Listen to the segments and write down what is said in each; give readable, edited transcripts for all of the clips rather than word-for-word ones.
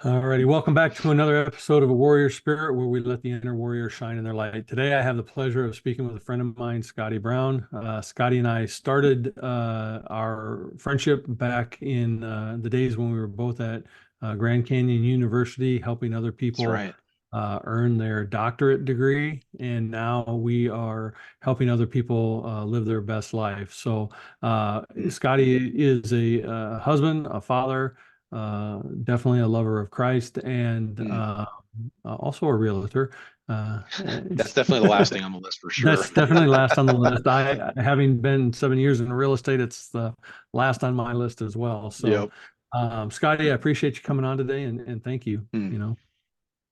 Alrighty, welcome back to another episode of A Warrior Spirit, where we let the inner warrior shine in their light. Today, I have the pleasure of speaking with a friend of mine, Scottie Brown. Scottie and I started our friendship back in the days when we were both at Grand Canyon University, helping other That's people right. earn their doctorate degree, and now we are helping other people live their best life. So, Mm, Scottie is a husband, a father, definitely a lover of Christ, and mm. also a realtor. That's definitely the last thing on the list for sure. That's definitely last on the list. Having been 7 years in real estate, it's the last on my list as well. So, Yep. Scottie, I appreciate you coming on today, and thank you. Mm. It's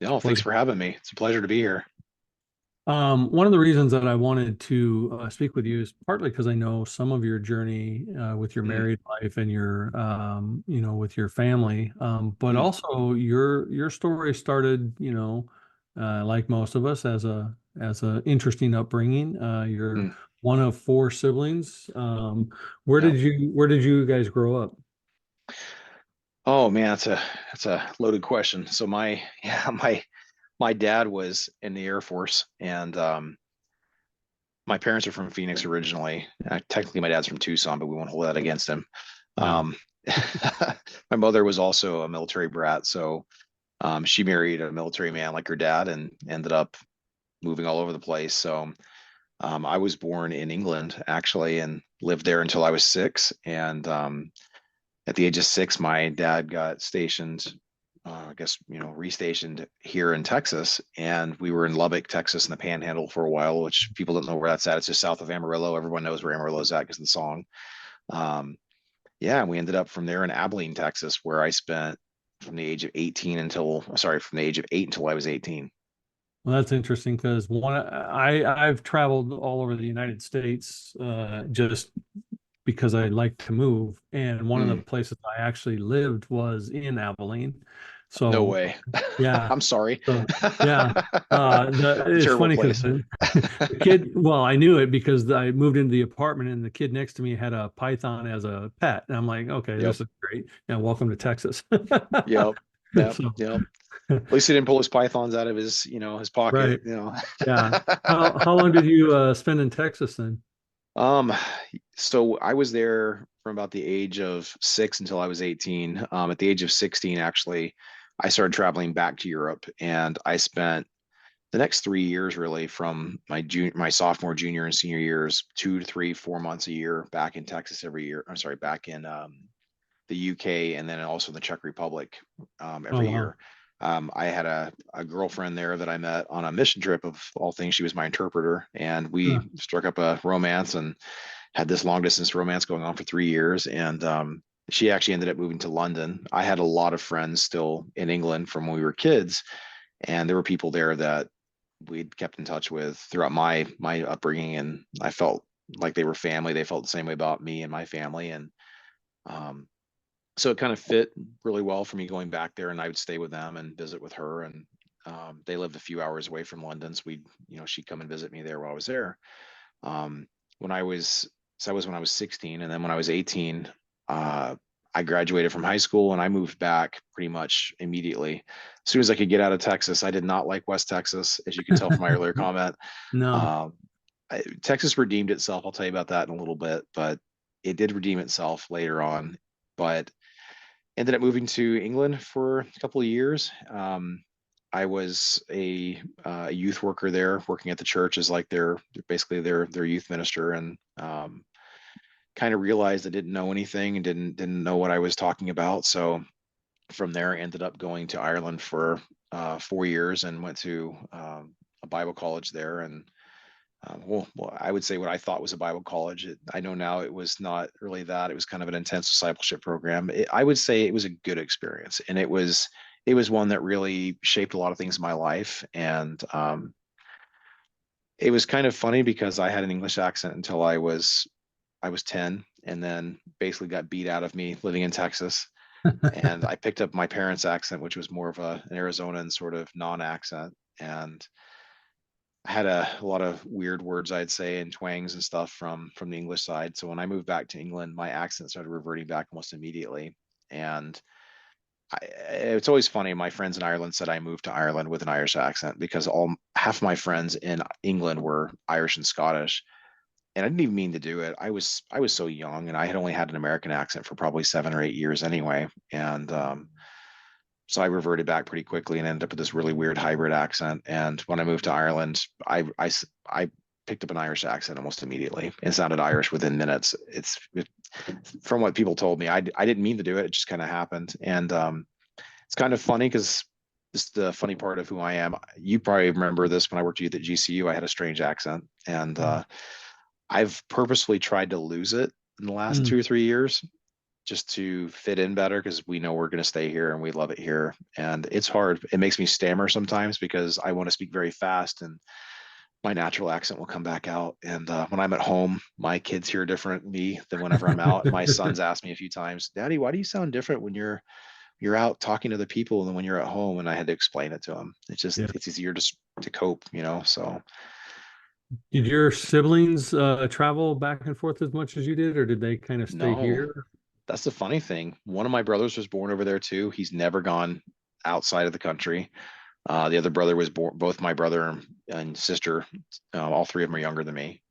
a No, thanks pleasure. for having me. It's a pleasure to be here. One of the reasons that I wanted to speak with you is partly because I know some of your journey with your Mm, married life and your, with your family. But mm, also your story started, like most of us, as a interesting upbringing. You're mm. one of four siblings. Yep. Where did you guys grow up? Oh man, that's a loaded question. So my yeah, my dad was in the Air Force and my parents are from Phoenix originally. Technically my dad's from Tucson, but we won't hold that against him. No. Um my mother was also a military brat, so she married a military man like her dad and ended up moving all over the place. So I was born in England actually and lived there until I was 6. And at the age of 6, my dad got stationed, I guess, restationed here in Texas. And we were in Lubbock, Texas, in the Panhandle for a while, which people don't know where that's at. It's just south of Amarillo. Everyone knows where Amarillo is at because of the song. Um, yeah, and we ended up from there in Abilene, Texas, where I spent from the age of 8 until I was 18. Well, that's interesting because I've traveled all over the United States just because I like to move. And one of the Mm, places I actually lived was in Abilene. no So way. yeah, I'm sorry. so yeah. It's Terrible funny because place. the kid, well, I knew it because I moved into the apartment and the kid next to me had a python as a pet. And I'm like, okay, Yep. this is great. Yeah, welcome to Texas. Yep. Yep. So, Yep. At least he didn't pull his pythons out of his right. pocket. Yeah. How long did you spend in Texas then? Um, so I was there from about the age of 6 until I was 18. At the age of 16, actually, I started traveling back to Europe, and I spent the next 3 years really from my sophomore, junior, and senior years, 2 to 3, 4 months a year back in Texas every year. I'm sorry, back in the UK and then also the Czech Republic Oh every wow. year. I had a girlfriend there that I met on a mission trip of all things. She was my interpreter, and we Huh. struck up a romance and had this long distance romance going on for 3 years. And she actually ended up moving to London. I had a lot of friends still in England from when we were kids, and there were people there that we'd kept in touch with throughout my upbringing, and I felt like they were family. They felt the same way about me and my family, and um, so it kind of fit really well for me going back there, and I would stay with them and visit with her. And they lived a few hours away from London, so she'd come and visit me there while I was there. Um, when I was, so that was when I was 16, and then when I was 18, uh, I graduated from high school and I moved back pretty much immediately. As soon as I could get out of Texas, I did not like West Texas, as you can tell from my earlier comment. No. Um, Texas redeemed itself. I'll tell you about that in a little bit, but it did redeem itself later on. But ended up moving to England for a couple of years. I was a youth worker there, working at the church as like basically their youth minister, and kind of realized I didn't know anything and didn't know what I was talking about. So from there, I ended up going to Ireland for 4 years and went to a Bible college there. And well, I would say what I thought was a Bible college. I know now it was not really that. It was kind of an intense discipleship program. I would say it was a good experience, and it was one that really shaped a lot of things in my life. And it was kind of funny because I had an English accent until I was 10, and then basically got beat out of me living in Texas. And I picked up my parents' accent, which was more of an Arizonan sort of non-accent, and I had a lot of weird words I'd say and twangs and stuff from the English side. So when I moved back to England, my accent started reverting back almost immediately. And it's always funny. My friends in Ireland said I moved to Ireland with an Irish accent because all half my friends in England were Irish and Scottish, and I didn't even mean to do it. I was so young, and I had only had an American accent for probably 7 or 8 years anyway, and so I reverted back pretty quickly and ended up with this really weird hybrid accent. And when I moved to Ireland, I picked up an Irish accent almost immediately and sounded Irish within minutes. From what people told me, I didn't mean to do it. It just kind of happened. And it's kind of funny because this is the funny part of who I am. You probably remember this when I worked with you at GCU. I had a strange accent, and I've purposefully tried to lose it in the last Mm. 2 or 3 years just to fit in better because we know we're going to stay here and we love it here. And it's hard. It makes me stammer sometimes because I want to speak very fast and my natural accent will come back out. And when I'm at home, my kids hear different me than whenever I'm out. My son's asked me a few times, Daddy, why do you sound different when you're out talking to the people than when you're at home? And I had to explain it to him. Yeah. It's easier to cope, So Did your siblings travel back and forth as much as you did, or did they kind of stay no, here? that's the funny thing. One of my brothers was born over there too. He's never gone outside of the country. The other brother was born. Both my brother and sister, all three of them are younger than me.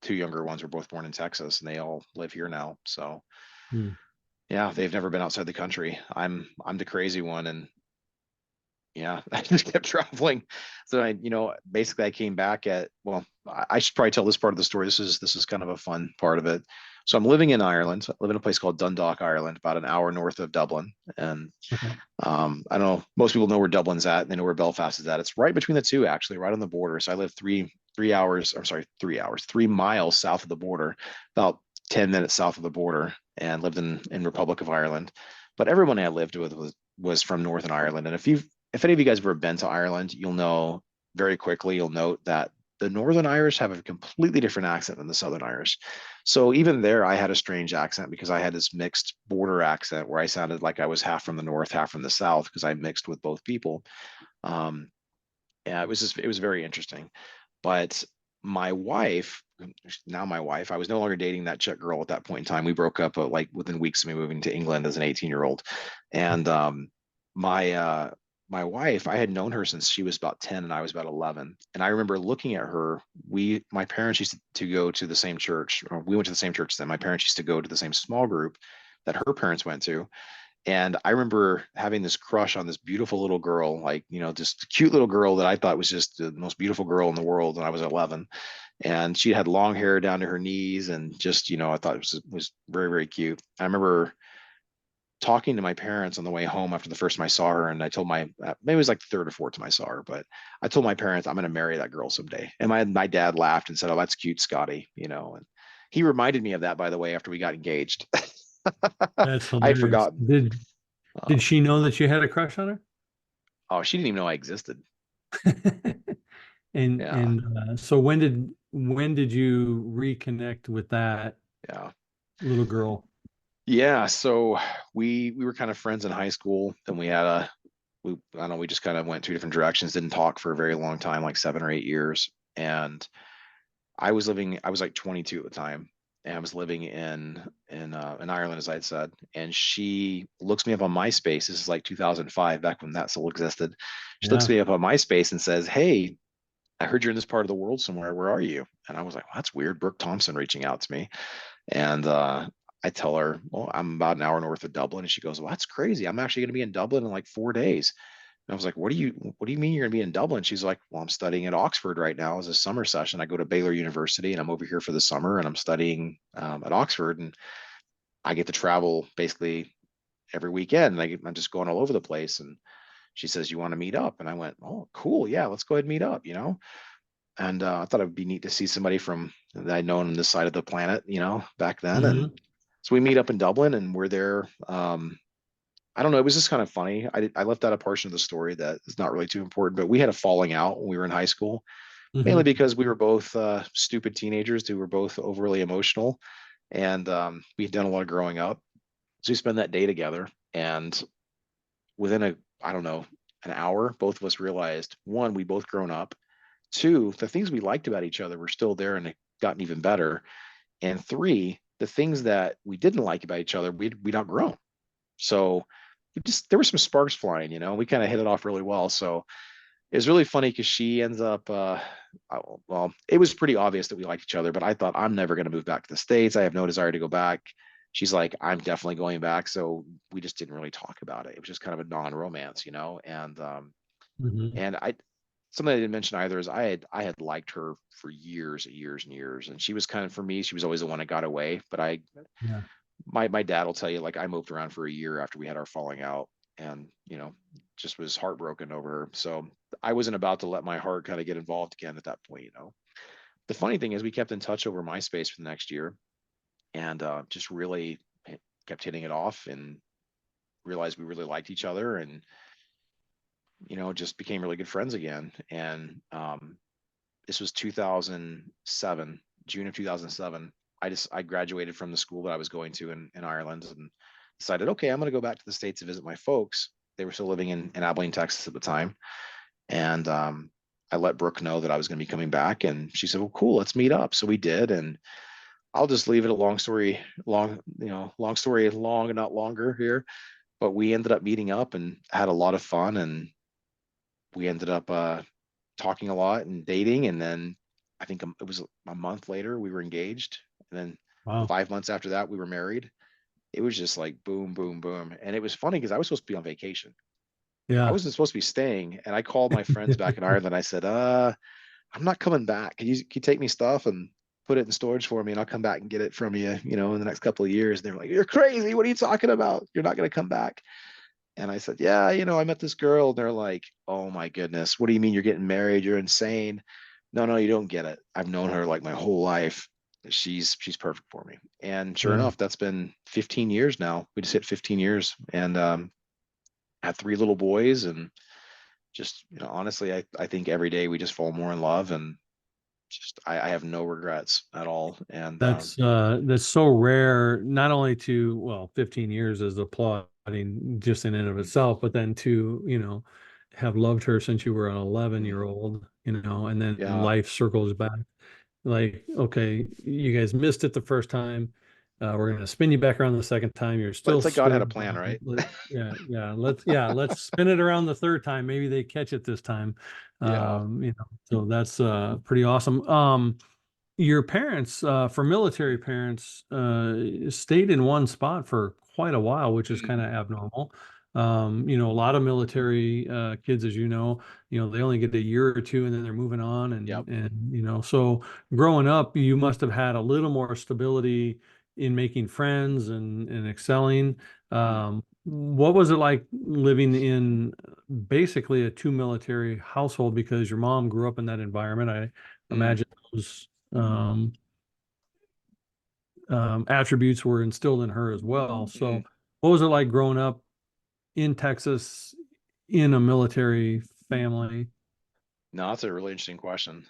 Two younger ones were both born in Texas, and they all live here now. So Hmm. yeah, they've never been outside the country. I'm the crazy one, and yeah, I just kept traveling. So basically I came back at, well, I should probably tell this part of the story. This is kind of a fun part of it. So I'm living in Ireland. I live in a place called Dundalk, Ireland, about an hour north of Dublin. And Okay. I don't know, most people know where Dublin's at. They know where Belfast is at. It's right between the two, actually, right on the border. So I live 3 hours, I'm sorry, 3 hours, 3 miles south of the border, about 10 minutes south of the border, and lived in Republic of Ireland. But everyone I lived with was from Northern Ireland. And if any of you guys have ever been to Ireland, you'll know very quickly, you'll note that the Northern Irish have a completely different accent than the Southern Irish. So even there, I had a strange accent because I had this mixed border accent where I sounded like I was half from the north, half from the south because I mixed with both people. Um, yeah, it was very interesting. But my wife, now my wife, I was no longer dating that Czech girl at that point in time. We broke up like within weeks of me moving to England as an 18-year-old. And my my wife, I had known her since she was about 10 and I was about 11. And I remember looking at her. My parents used to go to the same church, or we went to the same church then. My parents used to go to the same small group that her parents went to. And I remember having this crush on this beautiful little girl, like, this cute little girl that I thought was just the most beautiful girl in the world when I was 11. And she had long hair down to her knees and just, I thought it was very, very cute. I remember talking to my parents on the way home after the first time I saw her. And I told maybe it was like the third or fourth time I saw her, but I told my parents, I'm going to marry that girl someday. And my dad laughed and said, oh, that's cute, Scottie. And he reminded me of that, by the way, after we got engaged. That's I had hilarious. forgotten. Did she know that you had a crush on Oh, she didn't even know I existed. her? Yeah, So when did you reconnect with that yeah, little girl? yeah. So we were kind of friends in high school. Then I don't know, we just kind of went two different directions. Didn't talk for a very long time, like 7 or 8 years. And I was like 22 at the time, and I was living in Ireland, as I'd said. And she looks me up on MySpace. This is like 2005, back when that still existed. She looks Yeah. me up on MySpace and says, "Hey, I heard you're in this part of the world somewhere. Where are you?" And I was like, well, "That's weird. Brooke Thompson reaching out to me." And I tell her, "Well, I'm about an hour north of Dublin." And she goes, "Well, that's crazy. I'm actually going to be in Dublin in like 4 days." And I was like, what do you mean you're going to be in Dublin?" She's like, "Well, I'm studying at Oxford right now as a summer session. I go to Baylor University and I'm over here for the summer and I'm studying at Oxford, and I get to travel basically every weekend. And I'm just going all over the place." And she says, "You want to meet up?" And I went, "Oh, cool. Yeah, let's go ahead and meet up. And I thought it would be neat to see somebody from that I'd known on this side of the planet, back then. And Hmm. so we meet up in Dublin, and we're there. I don't know. It was just kind of funny. I left out a portion of the story that is not really too important, but we had a falling out when we were in high school, mainly Hmm. because we were both stupid teenagers who were both overly emotional, and we had done a lot of growing up. So we spent that day together, and within I don't know, an hour, both of us realized, one, we both grown up. Two, the things we liked about each other were still there and had gotten even better. And three, the things that we didn't like about each other, we'd outgrown. So there were some sparks flying, we kind of hit it off really well. So it was really funny because she ends up, well, it was pretty obvious that we liked each other, but I thought I'm never going to move back to the States. I have no desire to go back. She's like, I'm definitely going back. So we just didn't really talk about it. It was just kind of a non-romance, Mhm. and something I didn't mention either is I had liked her for years and years and years. And she was kind of, for me, she was always the one that got away. But Yeah. my dad will tell you, like, I moved around for a year after we had our falling out, and just was heartbroken over her. So I wasn't about to let my heart kind of get involved again at that point. The funny thing is we kept in touch over MySpace for the next year, and just really kept hitting it off, and realized we really liked each other, and just became really good friends again. And this was 2007, June of 2007. I graduated from the school that I was going to in Ireland, and decided, okay, I'm going to go back to the States to visit my folks. They were still living in Abilene, Texas at the time. And I let Brooke know that I was going to be coming back, and she said, well, cool, let's meet up. So we did. And I'll just leave it a long story long and not longer here. But we ended up meeting up and had a lot of fun. And we ended up talking a lot and dating. And then I think it was a month later we were engaged. And then Wow. 5 months after that we were married. It was just like boom, boom, boom. And it was funny because I was supposed to be on vacation. I Yeah. wasn't supposed to be staying. And I called my friends back in Ireland. I said, I'm not coming back. Can you take me stuff and put it in storage for me, and I'll come back and get it from you, in the next couple of years. And they were like, you're crazy. What are you talking about? You're not going to come back. And I said, yeah, I met this girl. And they're like, oh my goodness, what do you mean you're getting married? You're insane. No, no, you don't get it. I've known her like my whole life. She's perfect for me. And sure Yeah. enough, that's been 15 years now. We just hit 15 years, and had three little boys. And just, honestly, I think every day we just fall more in love, and just I have no regrets at all. And That's so rare, not only to, well, 15 years is applauding just in and of itself, but then to, have loved her since you were an 11-year-old, and then yeah, life circles back. Like, okay, you guys missed it the first time. We're gonna spin you back around the second time. You're but still it's like God had a stewing. plan, right? Yeah, yeah. Let's spin it around the third time. Maybe they catch it this time. Yeah. So that's pretty awesome. Your parents, for military parents, stayed in one spot for quite a while, which is kind Mm, of abnormal. A lot of military kids, as they only get a year or two and then they're moving on. yep. So growing up, you must have had a little more stability in making friends and excelling. Mm, What was it like living in basically a two military household because your mom grew up in that environment? I mm, imagine those um, attributes were instilled in her as well. mm. So, what was it like growing up in Texas in a military family? No, that's a really interesting question.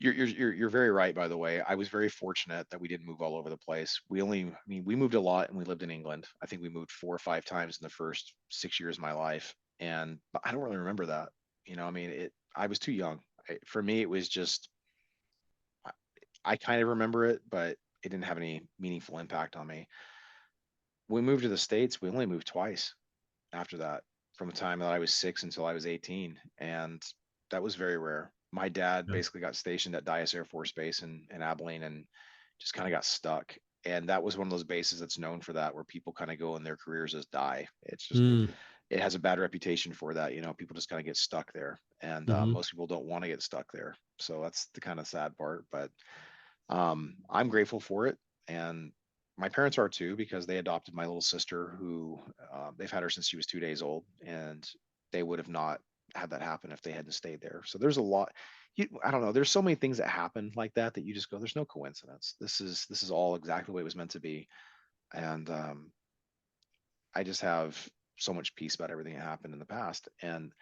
You're very right, by the way. I was very fortunate that we didn't move all over the place. I mean, we moved a lot, and we lived in England. I think we moved 4 or 5 times in the first 6 years of my life. And but I don't really remember that. I mean, I was too young. For me, it was just, I, I kind of remember it, but it didn't have any meaningful impact on me. When we moved to the States, we only moved twice after that, from the time that I was 6 until I was 18. And that was very rare. My dad Yeah. basically got stationed at Dyess Air Force Base in Abilene, and just kind of got stuck. And that was one of those bases that's known for that, where people kind of go in their careers as die. It's just, Mm, it has a bad reputation for that. People just kind of get stuck there. And hmm most people don't want to get stuck there. So that's the kind of sad part. But I'm grateful for it. And my parents are too, because they adopted my little sister, who they've had her since she was 2 days old, and they would have not had that happen if they hadn't stayed there. So there's a lot. I don't know. There's so many things that happen like that that you just go, there's no coincidence. This is all exactly the way it was meant to be. And I just have so much peace about everything that happened in the past. And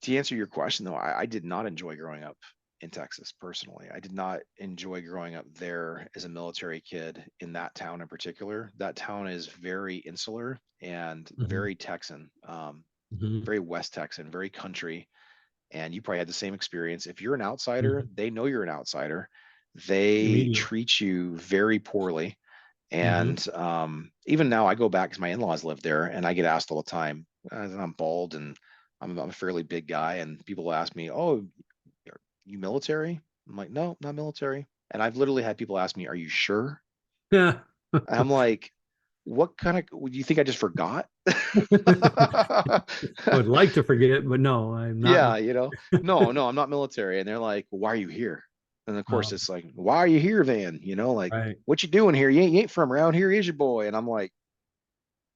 to answer your question, though, I did not enjoy growing up in Texas personally. I did not enjoy growing up there as a military kid in that town in particular. That town is very insular and hmm very Texan, hmm very West Texan, very country. And you probably had the same experience. If you're an outsider, hmm they know you're an outsider. They Immediately. treat you very poorly. Hmm. And even now, I go back because my in-laws live there, and I get asked all the time. I'm bald and I'm a fairly big guy, and people ask me, "Oh, are you military?" I'm like, "No, not military." And I've literally had people ask me, "Are you sure?" Yeah. And I'm like, "What kind of? Do you think I just forgot?" I would like to forget, but no, I'm not. Yeah, no, no, I'm not military. And they're like, well, "Why are you here?" And of course, Oh, it's like, "Why are you here then?" Like, right. "What you doing here? You ain't from around here, is your boy?" And I'm like,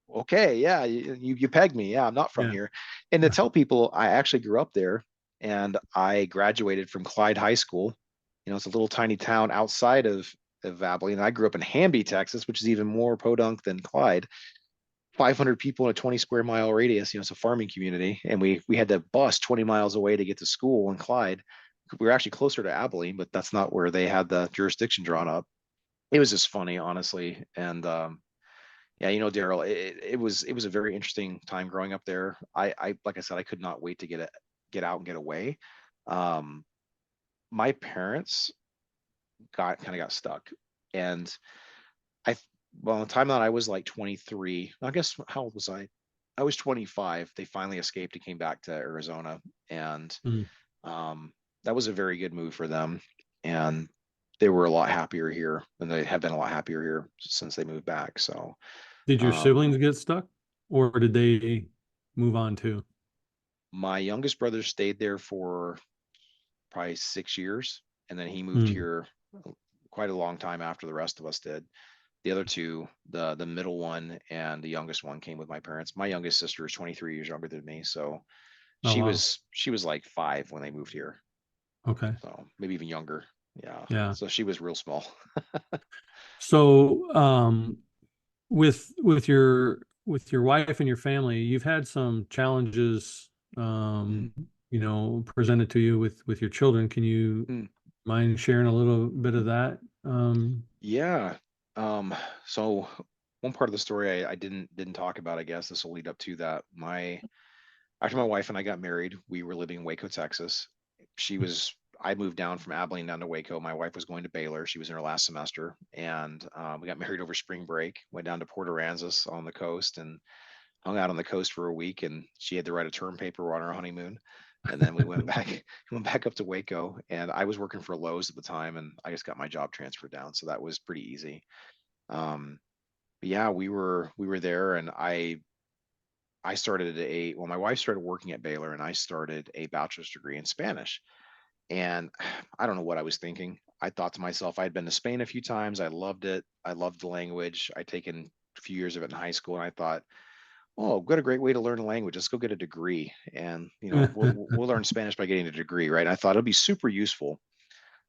"Okay, yeah, you pegged me. Yeah, I'm not from Yeah. here." And to tell people, I actually grew up there, and I graduated from Clyde High School. It's a little tiny town outside of Abilene. I grew up in Hamby, Texas, which is even more podunk than Clyde. 500 people in a 20 square mile radius. It's a farming community, and we had to bus 20 miles away to get to school in Clyde. We were actually closer to Abilene, but that's not where they had the jurisdiction drawn up. It was just funny, honestly, and yeah, Daryl, it was a very interesting time growing up there. I like I said, I could not wait to get out and get away. Um, my parents got stuck, and I well, the time that I was like 23, I guess how old was I? I was 25. They finally escaped and came back to Arizona, and Mm. um, that was a very good move for them. And they were a lot happier here, and they have been a lot happier here since they moved back. So, Did your um, siblings get stuck, or did they move on too? my youngest brother stayed there for probably 6 years, and then he moved Mm. here quite a long time after the rest of us did. The other two, the middle one and the youngest one, came with my parents. My youngest sister is 23 years younger than me, so Oh, she wow. was she was like 5 when they moved here, Okay. so maybe even younger. Yeah, Yeah. so she was real small. So, with your wife and your family, you've had some challenges, Mm, um, presented to you with your children. Can you mm. mind sharing a little bit of that? Yeah. Um, so one part of the story I didn't talk about, I guess this will lead up to that. My After my wife and I got married, we were living in Waco, Texas. I moved down from Abilene down to Waco. My wife was going to Baylor. She was in her last semester, and we got married over spring break. Went down to Port Aransas on the coast and hung out on the coast for a week. And she had to write a term paper on our honeymoon. And then we went back, went back up to Waco. And I was working for Lowe's at the time, and I just got my job transferred down, so that was pretty easy. Um, but yeah, we were there, and I started my wife started working at Baylor, and I started a bachelor's degree in Spanish. And I don't know what I was thinking. I thought to myself, I'd been to Spain a few times. I loved it. I loved the language. I'd taken a few years of it in high school, and I thought, oh, what a great way to learn a language. Let's go get a degree, and we'll learn Spanish by getting a degree, right? And I thought it'll be super useful,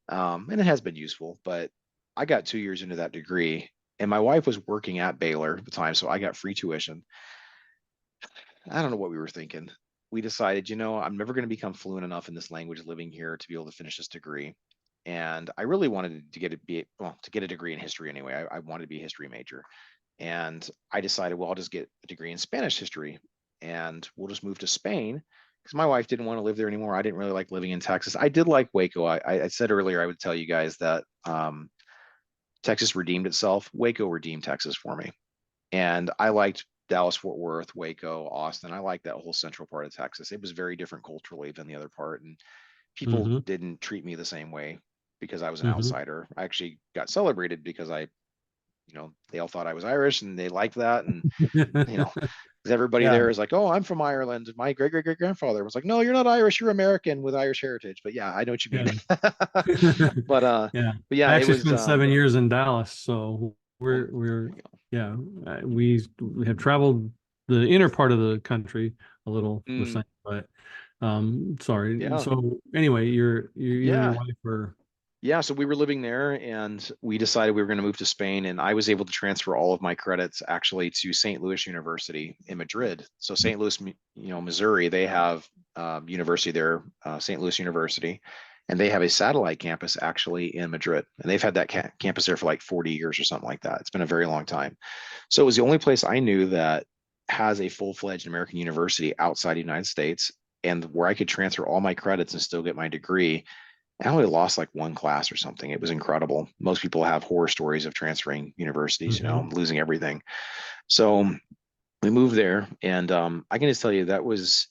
and it has been useful. But I got 2 years into that degree, and my wife was working at Baylor at the time, so I got free tuition. I don't know what we were thinking. We decided, I'm never going to become fluent enough in this language living here to be able to finish this degree. And I really wanted to get a degree in history anyway. I wanted to be a history major. And I decided, well, I'll just get a degree in Spanish history and we'll just move to Spain because my wife didn't want to live there anymore. I didn't really like living in Texas. I did like Waco. I said earlier, I would tell you guys that Texas redeemed itself. Waco redeemed Texas for me. And I liked Dallas, Fort Worth, Waco, Austin. I liked that whole central part of Texas. It was very different culturally than the other part. And people Hmm. didn't treat me the same way because I was an Hmm. outsider. I actually got celebrated because they all thought I was Irish and they liked that. And, you know, 'cause everybody Yeah. there is like, oh, I'm from Ireland. My great great great grandfather was like, no, you're not Irish. You're American with Irish heritage. But yeah, I know what you mean. Yeah. but, uh, Yeah. but yeah, I it actually was, spent 7 years in Dallas, so well, we're there you go. yeah, we have traveled the inner part of the country a little the Mm, same, but sorry. yeah. So anyway, you and your Yeah. wife were. Yeah, so we were living there and we decided we were going to move to Spain. And I was able to transfer all of my credits actually to St. Louis University in Madrid. So St. Louis, Missouri, they have university there, St. Louis University, and they have a satellite campus actually in Madrid. And they've had that campus there for like 40 years or something like that. It's been a very long time. So it was the only place I knew that has a full-fledged American university outside the United States and where I could transfer all my credits and still get my degree I only lost like one class or something. It was incredible. Most people have horror stories of transferring universities, Hmm. losing everything. So we moved there, and I can just tell you that was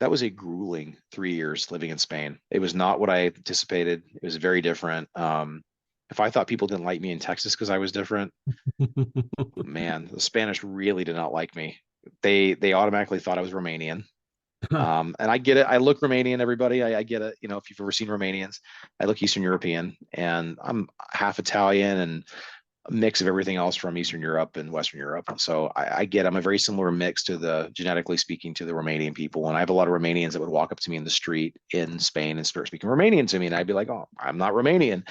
a grueling 3 years living in Spain. It was not what I anticipated. It was very different. If I thought people didn't like me in Texas because I was different, man, the Spanish really did not like me. They automatically thought I was Romanian. And I get it. I look Romanian, everybody. I get it. If you've ever seen Romanians, I look Eastern European, and I'm half Italian and a mix of everything else from Eastern Europe and Western Europe. So I get I'm a very similar mix to the genetically speaking to the Romanian people. And I have a lot of Romanians that would walk up to me in the street in Spain and start speaking Romanian to me. And I'd be like, oh, I'm not Romanian.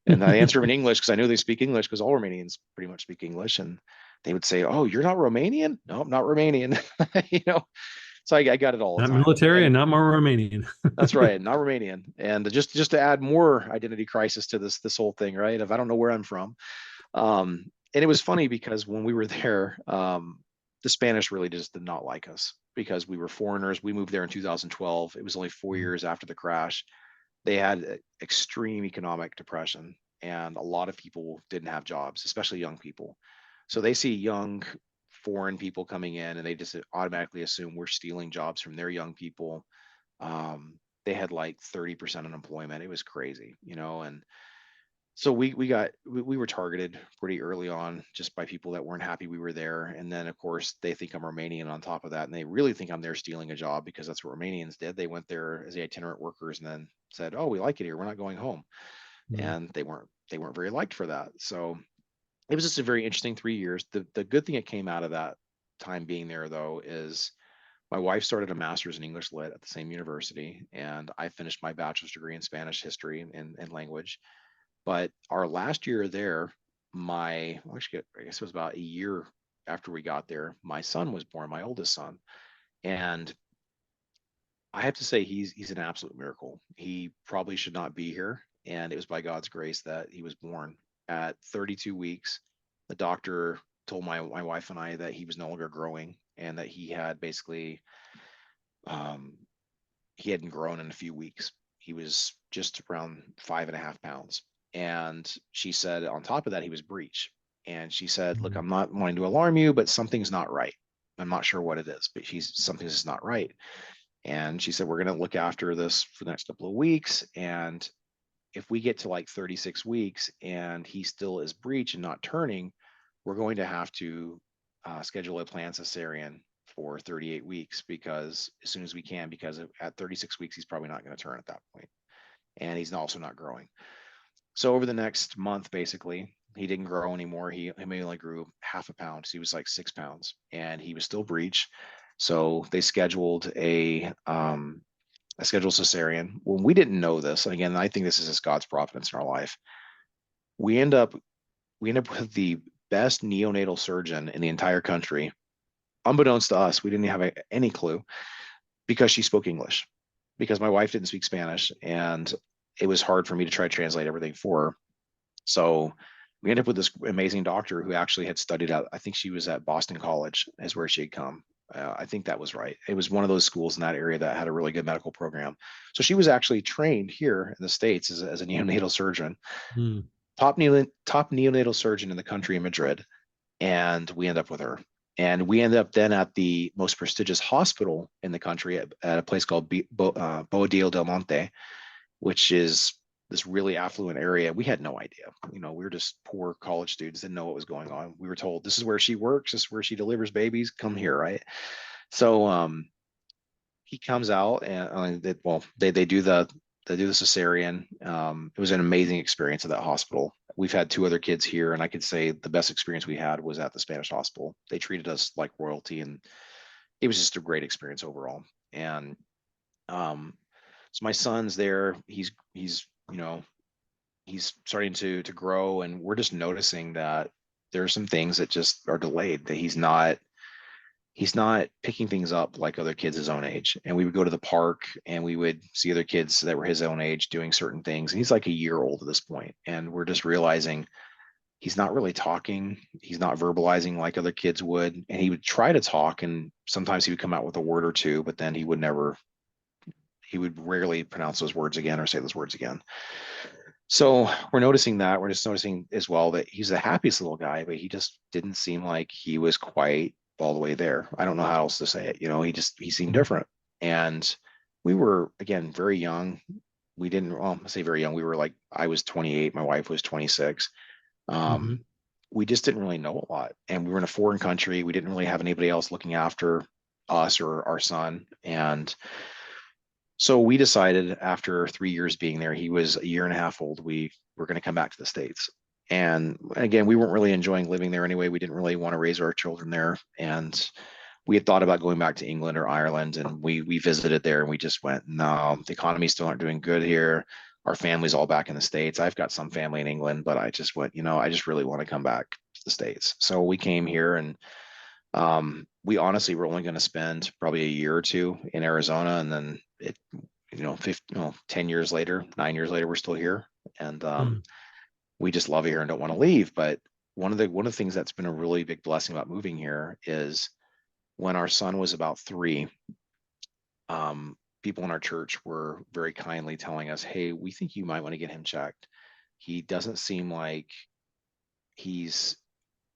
And I answer them in English because I know they speak English because all Romanians pretty much speak English. And they would say, oh, you're not Romanian? No, I'm not Romanian. you know, so I got it all the Not time. military And and not more Romanian. that's right, not Romanian. And just to add more identity crisis to this whole thing, right? If I don't know where I'm from, and it was funny because when we were there, the Spanish really just did not like us because we were foreigners. We moved there in 2012. It was only 4 years after the crash. They had extreme economic depression, and a lot of people didn't have jobs, especially young people. So they see young foreign people coming in, and they just automatically assume we're stealing jobs from their young people. They had like 30% unemployment. It was crazy, and so we were targeted pretty early on just by people that weren't happy we were there. And then of course they think I'm Romanian on top of that, and they really think I'm there stealing a job because that's what Romanians did. They went there as the itinerant workers and then said, oh, we like it here, we're not going home. Mm. And they weren't very liked for that. So it was just a very interesting 3 years. The good thing that came out of that time being there though is my wife started a master's in English lit at the same university, and I finished my bachelor's degree in Spanish history and language. But our last year there, actually, I guess it was about a year after we got there, my son was born, my oldest son. And I have to say he's an absolute miracle. He probably should not be here. And it was by God's grace that he was born. At 32 weeks, the doctor told my wife and I that he was no longer growing and that um, he hadn't grown in a few weeks. He was just around 5.5 pounds. And she said, on top of that, he was breech. And she said, look, Mm. I'm not wanting to alarm you, but something's not right. I'm not sure what it is, but something's just not right. And she said, we're going to look after this for the next couple of weeks. And if we get to like 36 weeks and he still is breech and not turning, we're going to have to schedule a planned cesarean for 38 weeks because as soon as we can, because at 36 weeks, he's probably not going to turn at that point. And he's also not growing. So over the next month, basically, he didn't grow anymore. He maybe only grew half a pound. So he was like 6 pounds and he was still breech. So they scheduled cesarean. When we didn't know this, and again, I think this is just God's providence in our life. We end up we end up with the best neonatal surgeon in the entire country. Unbeknownst to us, we didn't have any clue because she spoke English. Because my wife didn't speak Spanish, and it was hard for me to try to translate everything for her. So we ended up with this amazing doctor who actually had studied at, I think she was at Boston College, is where she had come. I think that was right. It was one of those schools in that area that had a really good medical program. So she was actually trained here in the States as a neonatal surgeon, Mm. top neonatal surgeon in the country in Madrid. And we end up with her. And we ended up then at the most prestigious hospital in the country at a place called Boadillo del Monte, which is this really affluent area. We had no idea. We were just poor college students, didn't know what was going on. We were told this is where she works, this is where she delivers babies. Come here, right? So he comes out and they do the cesarean. It was an amazing experience at that hospital. We've had two other kids here, and I could say the best experience we had was at the Spanish hospital. They treated us like royalty, and it was just a great experience overall. And um, so my son's there. He's starting to grow, and we're just noticing that there are some things that just are delayed. That he's not picking things up like other kids his own age. And we would go to the park and we would see other kids that were his own age doing certain things. And he's like a year old at this point, and we're just realizing he's not really talking. He's not verbalizing like other kids would. And he would try to talk, and sometimes he would come out with a word or two, but then he would never he would rarely pronounce those words again or say those words again. So we're noticing that. We're just noticing as well that he's the happiest little guy, but he just didn't seem like he was quite all the way there. I don't know how else to say it. He seemed Mhm. different. And we were, again, very young. We didn't, well, I say very young. We were like, I was 28, my wife was 26. Mhm. Um, we just didn't really know a lot. And we were in a foreign country. We didn't really have anybody else looking after us or our son. And so we decided after 3 years being there, he was a year and a half old, we were going to come back to the States. And again, we weren't really enjoying living there anyway. We didn't really want to raise our children there. And we had thought about going back to England or Ireland, and we visited there and we just went, no, the economy still aren't doing good here. Our family's all back in the States. I've got some family in England, but I just went, I just really want to come back to the States. So we came here and we honestly were only going to spend probably a year or two in Arizona, and then 10 years later, 9 years later, we're still here, and Mhm. we just love it here and don't want to leave. But one of the things that's been a really big blessing about moving here is when our son was about 3, people in our church were very kindly telling us, "Hey, we think you might want to get him checked. He doesn't seem like he's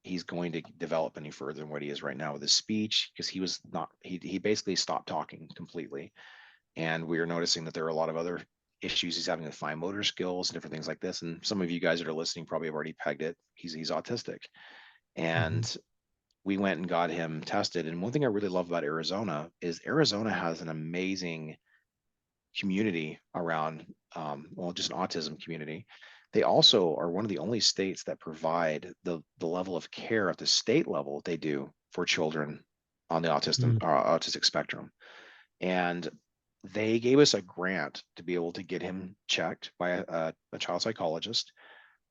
he's going to develop any further than what he is right now with his speech because he basically stopped talking completely, and we are noticing that there are a lot of other issues he's having with fine motor skills and different things like this. And some of you guys that are listening probably have already pegged it. He's autistic, Mhm. and we went and got him tested. And one thing I really love about Arizona is Arizona has an amazing community around, well, just an autism community. They also are one of the only states that provide the level of care at the state level they do for children on the Mhm. autistic spectrum. And they gave us a grant to be able to get him checked by a child psychologist.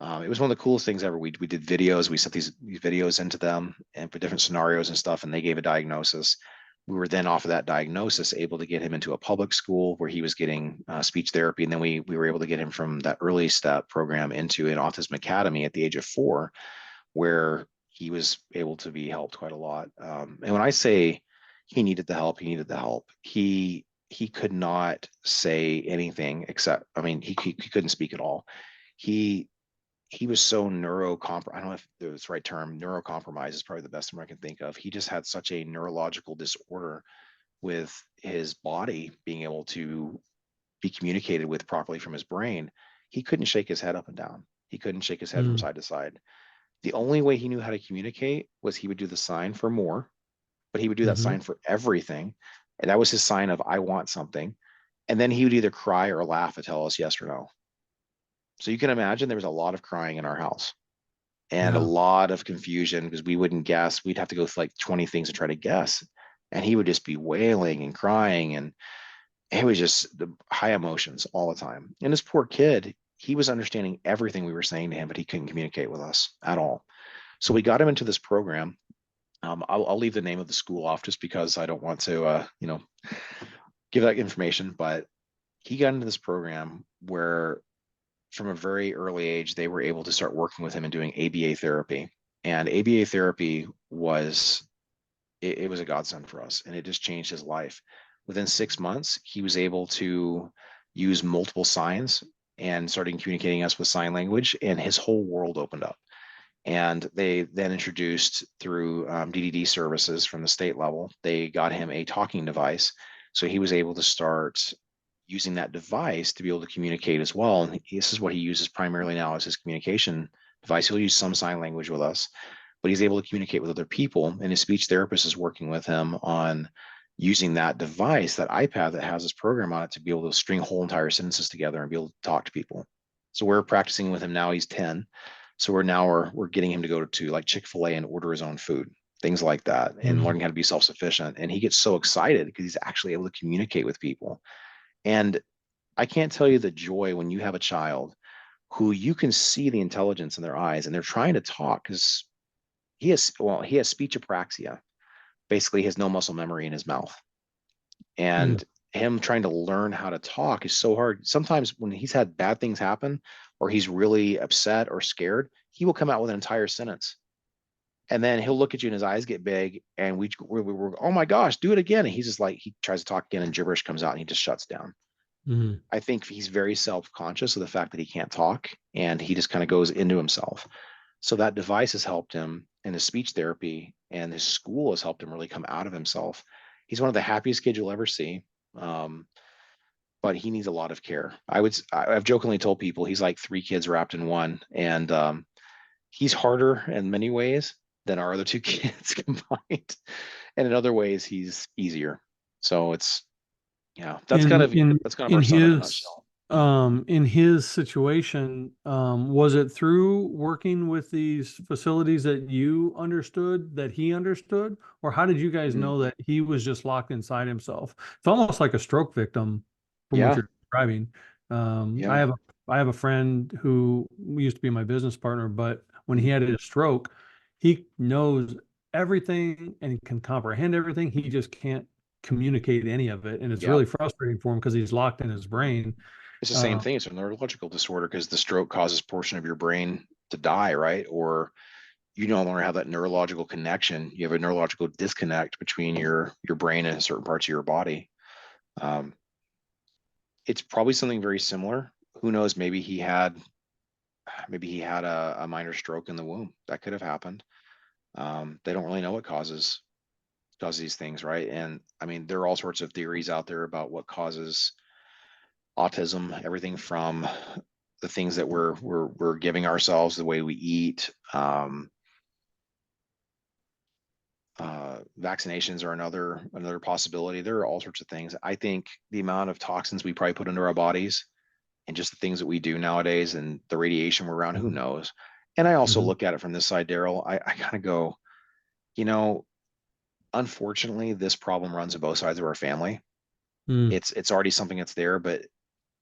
It was one of the coolest things ever. We did videos. We sent these videos into them and for different scenarios and stuff, and they gave a diagnosis. We were then off of that diagnosis able to get him into a public school where he was getting speech therapy, and then we were able to get him from that early step program into an autism academy at the age of 4, where he was able to be helped quite a lot. And when I say he needed the help, he needed the help. He could not say anything except, I mean, he couldn't speak at all. He he was so neurocompromised. I don't know if it's the right term. Neurocompromised is probably the best term I can think of. He just had such a neurological disorder with his body being able to be communicated with properly from his brain. He couldn't shake his head up and down. He couldn't shake his head from Mhm. side to side. The only way he knew how to communicate was he would do the sign for more, but he would do that Mhm. sign for everything. And that was his sign of, I want something. And then he would either cry or laugh and tell us yes or no. So you can imagine there was a lot of crying in our house and a Yeah. lot of confusion because we wouldn't guess. We'd have to go through like 20 things to try to guess. And he would just be wailing and crying. And it was just the high emotions all the time. And this poor kid, he was understanding everything we were saying to him, but he couldn't communicate with us at all. So we got him into this program. I'll leave the name of the school off just because I don't want to, give that information. But he got into this program where, from a very early age, they were able to start working with him and doing ABA therapy. And ABA therapy it was a godsend for us, and it just changed his life. Within 6 months, he was able to use multiple signs and starting communicating us with sign language, and his whole world opened up. And they then introduced through DDD services from the state level, they got him a talking device. So he was able to start using that device to be able to communicate as well. And this is what he uses primarily now as his communication device. He'll use some sign language with us, but he's able to communicate with other people. And his speech therapist is working with him on using that device, that iPad that has this program on it, to be able to string whole entire sentences together and be able to talk to people. So we're practicing with him now. He's 10. So we're getting him to go to like Chick-fil-A and order his own food, things like that, and Mhm. learning how to be self-sufficient. And he gets so excited because he's actually able to communicate with people. And I can't tell you the joy when you have a child who you can see the intelligence in their eyes and they're trying to talk because he has speech apraxia. Basically, he has no muscle memory in his mouth. Mm. And him trying to learn how to talk is so hard. Sometimes when he's had bad things happen or he's really upset or scared, he will come out with an entire sentence. And then he'll look at you and his eyes get big. And we're oh my gosh, do it again. And he's just like, he tries to talk again and gibberish comes out and he just shuts down. Mm-hmm. I think he's very self-conscious of the fact that he can't talk, and he just kind of goes into himself. So that device has helped him in his speech therapy, and his school has helped him really come out of himself. He's one of the happiest kids you'll ever see. Um, but he needs a lot of care. I've jokingly told people he's like three kids wrapped in one, and he's harder in many ways than our other two kids combined, and in other ways he's easier. So it's yeah, in in that's kind of in our son in a his nutshell. in his situation, was it through working with these facilities that you understood that he understood, or how did you guys Mm, know that he was just locked inside himself? It's almost like a stroke victim from what yeah, you're describing. yeah, I have a friend who used to be my business partner, but when he mm, had his stroke, he knows everything and can comprehend everything. He just can't communicate any of it, and it's yeah. really frustrating for him because he's locked in his brain. It's the same Uh, thing. It's a neurological disorder because the stroke causes a portion of your brain to die, right? Or you no longer have that neurological connection. You have a neurological disconnect between your brain and certain parts of your body. Um, it's probably something very similar. Who knows? Maybe he had a minor stroke in the womb. That could have happened. They don't really know what causes these things, right? And I mean, there are all sorts of theories out there about what causes autism. Everything from the things that we're giving ourselves, the way we eat. Vaccinations are another possibility. There are all sorts of things. I think the amount of toxins we probably put into our bodies and just the things that we do nowadays and the radiation we're around, who mhm, knows? And I also mhm, look at it from this side, Daryl. I kind of go, you know, unfortunately, this problem runs on both sides of our family. mm, It's already something that's there, but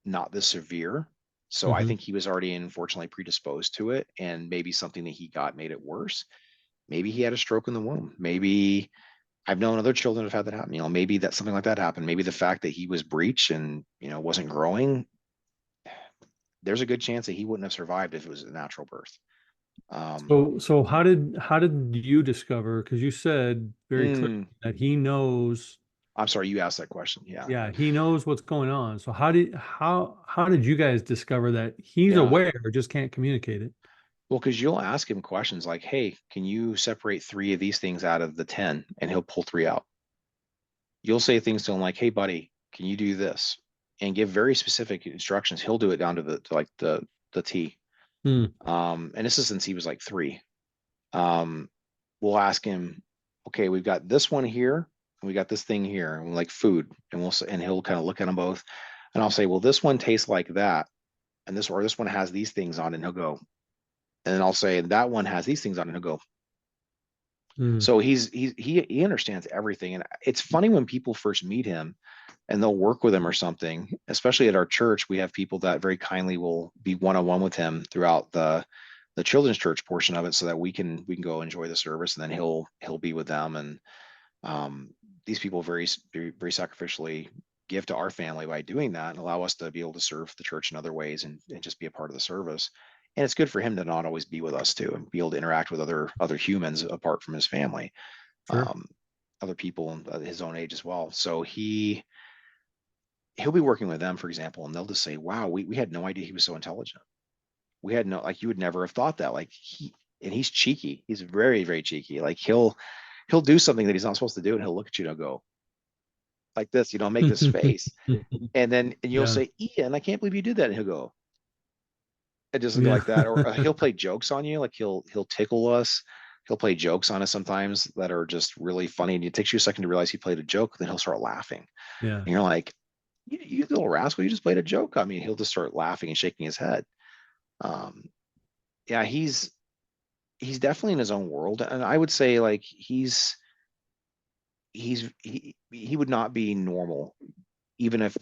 not this severe. So I mhm. think he was already unfortunately predisposed to it, and maybe something that he got made it worse. Maybe he had a stroke in the womb. Maybe I've known other children have had that happen. Maybe that something like that happened. Maybe the fact that he was breech and wasn't growing, there's a good chance that he wouldn't have survived if it was a natural birth. Um, So how did you discover? Because you said very clearly mm, that he knows, I'm sorry, you asked that question. Yeah, yeah, he knows what's going on. So how did you guys discover that he's yeah. aware, just can't communicate it? Well, because you'll ask him questions like, "Hey, can you separate three of these things out of the 10?" And he'll pull three out. You'll say things to him like, "Hey, buddy, can you do this?" And give very specific instructions. He'll do it down to the T. Mm, And this is since he was like three. Um, we'll ask him, okay, we've got this one here, and we got this thing here, and like food, and and he'll kind of look at them both, and I'll say, well, this one tastes like that, and this one has these things on it, and he'll go, and then I'll say that one has these things on it, and he'll go. mm, So he understands everything, and it's funny when people first meet him and they'll work with him or something. Especially at our church, we have people that very kindly will be one on one with him throughout the children's church portion of it, so that we can go enjoy the service, and then he'll be with them. And um, these people very sacrificially give to our family by doing that and allow us to be able to serve the church in other ways and just be a part of the service. And it's good for him to not always be with us too and be able to interact with other humans apart from his family, sure. um, other people his own age as well. So he'll be working with them, for example, and they'll just say, wow, we had no idea he was so intelligent. We had no, like, you would never have thought that. Like, and he's cheeky. He's very, very cheeky. Like, he'll do something that he's not supposed to do, and he'll look at you and go like this, make this face. And you'll Yeah, say, Ian, I can't believe you did that. And he'll go, and just go yeah, like that. Or he'll play jokes on you. Like, he'll tickle us. He'll play jokes on us sometimes that are just really funny. And it takes you a second to realize he played a joke. Then he'll start laughing. yeah. And you're like, you little rascal, you just played a joke on me. He'll just start laughing and shaking his head. Um, yeah, he's definitely in his own world, and I would say like he would not be normal. Even if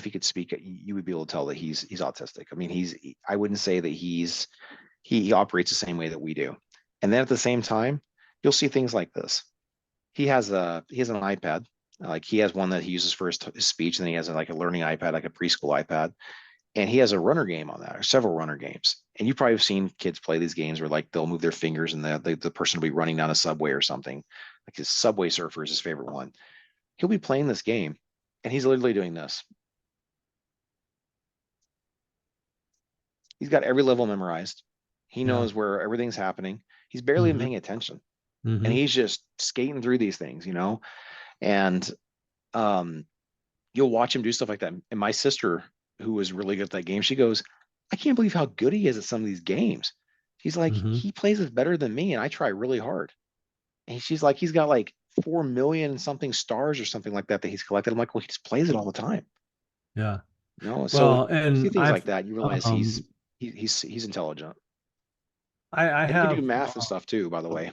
he could speak, you would be able to tell that he's autistic. I mean, I wouldn't say that he operates the same way that we do. And then at the same time, you'll see things like this. He has an iPad. Like, he has one that he uses for his speech, and then he has like a learning iPad, like a preschool iPad, and he has a runner game on that, or several runner games. And you probably have seen kids play these games where like they'll move their fingers and the person will be running down a subway or something. Like, his Subway Surfer is his favorite one. He'll be playing this game, and he's literally doing this. He's got every level memorized. He Yeah. knows where everything's happening. He's barely even Mm-hmm. paying attention, and Mm-hmm. he's just skating through these things, you know. And um, you'll watch him do stuff like that. And my sister, who was really good at that game, she goes, "I can't believe how good he is at some of these games." She's like, Mm-hmm. "He plays this better than me, and I try really hard." And she's like, "He's got like 4 million and something stars or something like that that he's collected." I'm like, "Well, he just plays it all the time." Yeah. You know, so Well, you see and things like that, you realize um, he's intelligent, I and he can do have, math and stuff too. By the way,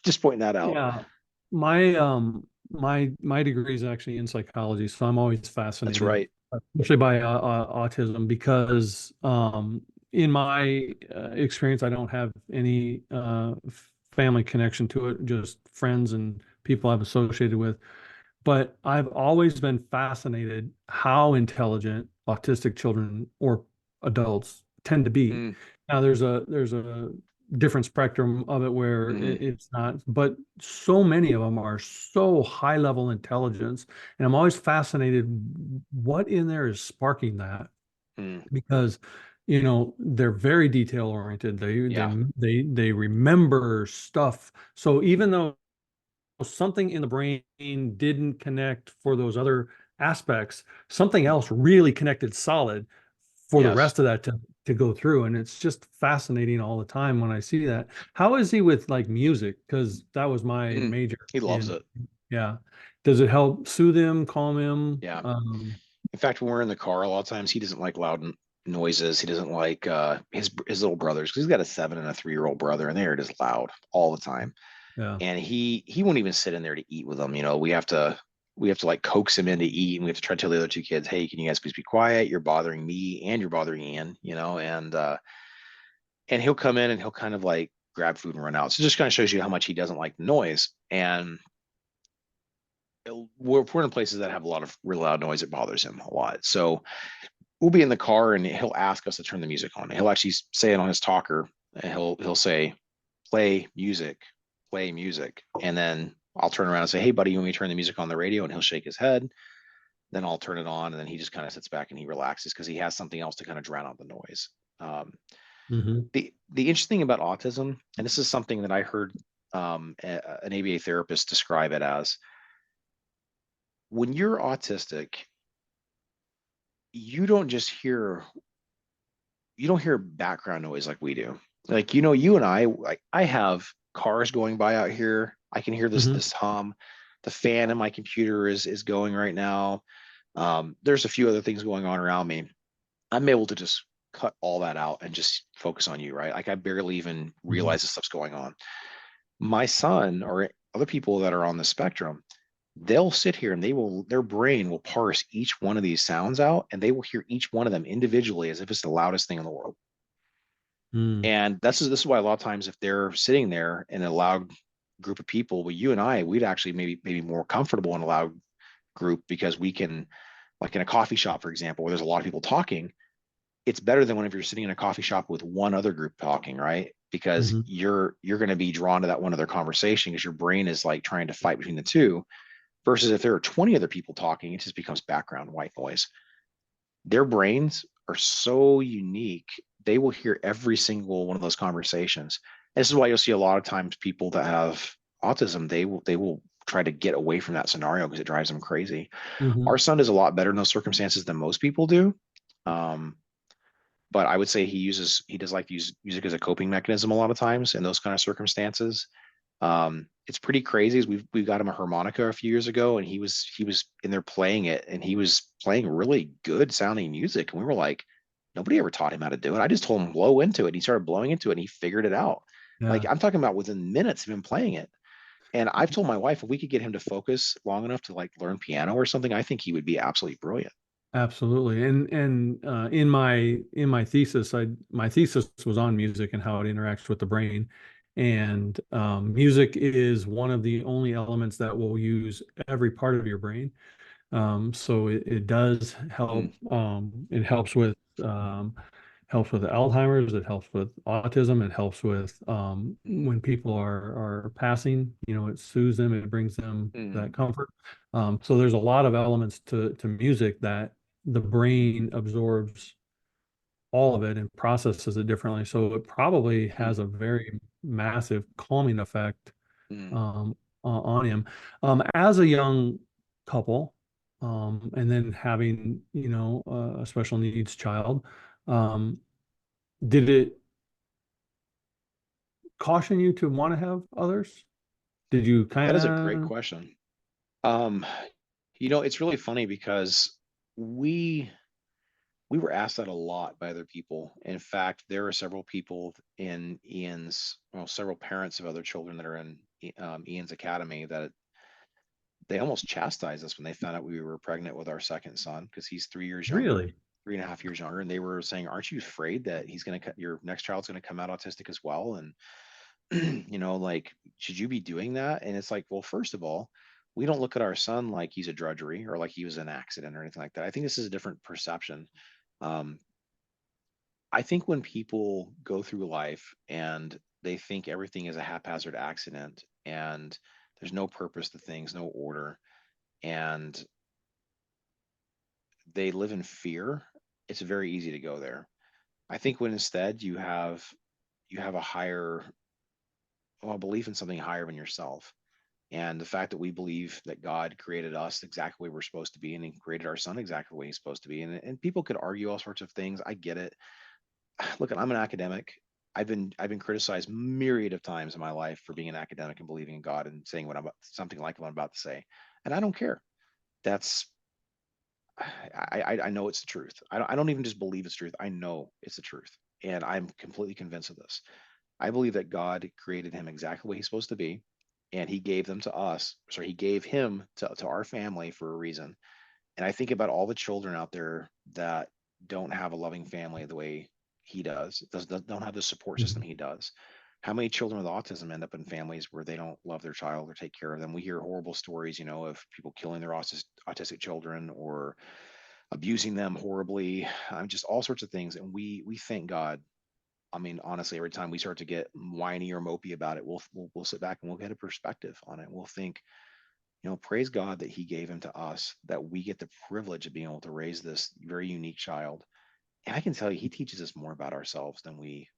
just pointing that out. yeah, my degree is actually in psychology, so I'm always That's fascinated, right. especially by autism, because in my experience, I don't have any family connection to it, just friends and people I've associated with. But I've always been fascinated how intelligent autistic children or adults tend to be. Mm, Now there's a different spectrum of it where mm, it's not, but so many of them are so high level intelligence, and I'm always fascinated what in there is sparking that, mm. because they're very detail oriented. They they Yeah. they remember stuff. So even though something in the brain didn't connect for those other aspects, something else really connected solid for the Yes. rest of that to go through. And it's just fascinating all the time when I see that. How is he with like music? Because that was my Mm. major He loves in, it. yeah. Does it help soothe him, calm him? Yeah. In fact, when we're in the car, a lot of times he doesn't like loud noises. He doesn't like his little brothers because he's got a 7 and a 3-year-old brother, and they are just loud all the time. Yeah. And he won't even sit in there to eat with them. You know, we have to like coax him in to eat, and we have to try to tell the other two kids, "Hey, can you guys please be quiet? You're bothering me, and you're bothering Ian." You know, and he'll come in and he'll kind of like grab food and run out. So it just kind of shows you how much he doesn't like noise. And we're in places that have a lot of really loud noise. It bothers him a lot. So we'll be in the car and he'll ask us to turn the music on. He'll actually say it on his talker, and he'll say, play music," and then I'll turn around and say, "Hey, buddy, you want me to turn the music on the radio?" And he'll shake his head. Then I'll turn it on, and then he just kind of sits back and he relaxes because he has something else to kind of drown out the noise. Um, Hmm. the interesting thing about autism, and this is something that I heard an ABA therapist describe it as, when you're autistic, you don't just hear you don't hear background noise like we do. Like, you and I, like, I have cars going by out here. I can hear this Hmm. this hum. The fan in my computer is going right now. There's a few other things going on around me. I'm able to just cut all that out and just focus on you, right? Like I barely even Hmm. realize this stuff's going on. My son or other people that are on the spectrum, they'll sit here and their brain will parse each one of these sounds out, and they will hear each one of them individually as if it's the loudest thing in the world. Mm. And this is why a lot of times if they're sitting there in a loud group of people, well, you and I, we'd actually maybe more comfortable in a loud group because we can, like in a coffee shop, for example, where there's a lot of people talking, it's better than whenever you're sitting in a coffee shop with one other group talking, right? Because Hmm. you're going to be drawn to that one other conversation because your brain is like trying to fight between the two. Versus if there are 20 other people talking, it just becomes background white noise. Their brains are so unique. They will hear every single one of those conversations. And this is why you'll see a lot of times people that have autism, they will try to get away from that scenario because it drives them crazy. Hmm. Our son does a lot better in those circumstances than most people do. Um, but I would say he does like to use music as a coping mechanism a lot of times in those kind of circumstances. It's pretty crazy. We've got him a harmonica a few years ago, and he was in there playing it, and he was playing really good sounding music, and we were like, nobody ever taught him how to do it. I just told him blow into it. And he started blowing into it, and he figured it out. Like Yeah. I'm talking about within minutes of him playing it. And I've told my wife if we could get him to focus long enough to like learn piano or something, I think he would be absolutely brilliant. Absolutely. And in my thesis, my thesis was on music and how it interacts with the brain. And music is one of the only elements that will use every part of your brain. So it does Mm, help. It helps with Alzheimer's. It helps with autism. It helps with when people are passing. It soothes them. It brings them mm, that comfort. So there's a lot of elements to music that the brain absorbs all of it and processes it differently. So it probably has a very massive calming effect Mm. on him. As a young couple, and then having, a special needs child, um, did it caution you to want to have others? Did you That kind is a great of question. Um, it's really funny because we we were asked that a lot by other people. In fact, there are several people in Ian's, well, several parents of other children that are in Ian's academy that they almost chastised us when they found out we were pregnant with our second son because he's 3 years younger, really? 3.5 years younger, and they were saying, "Aren't you afraid that your next child's gonna come out autistic as well?" And like, should you be doing that? And it's like, well, first of all, we don't look at our son like he's a drudgery or like he was an accident or anything like that. I think this is a different perception. Um, I think when people go through life and they think everything is a haphazard accident and there's no purpose to things, no order, and they live in fear, it's very easy to go there. I think when instead you have a higher, well, belief in something higher than yourself. And the fact that we believe that God created us exactly where we're supposed to be and he created our son exactly the way he's supposed to be. And people could argue all sorts of things. I get it. Look, I'm an academic. I've been criticized myriad of times in my life for being an academic and believing in God and saying something like what I'm about to say. And I don't care. That's I know it's the truth. I don't even just believe it's truth. I know it's the truth. And I'm completely convinced of this. I believe that God created him exactly what he's supposed to be, and he gave them to us. Sorry, he gave him to our family for a reason. And I think about all the children out there that don't have a loving family the way he don't have the support system Mhm. he does. How many children with autism end up in families where they don't love their child or take care of them? We hear horrible stories, of people killing their autistic children or abusing them horribly, just all sorts of things. And we thank God. I mean, honestly, every time we start to get whiny or mopey about it, we'll sit back and we'll get a perspective on it. We'll think, praise God that He gave him to us, that we get the privilege of being able to raise this very unique child. And I can tell you, He teaches us more about ourselves than we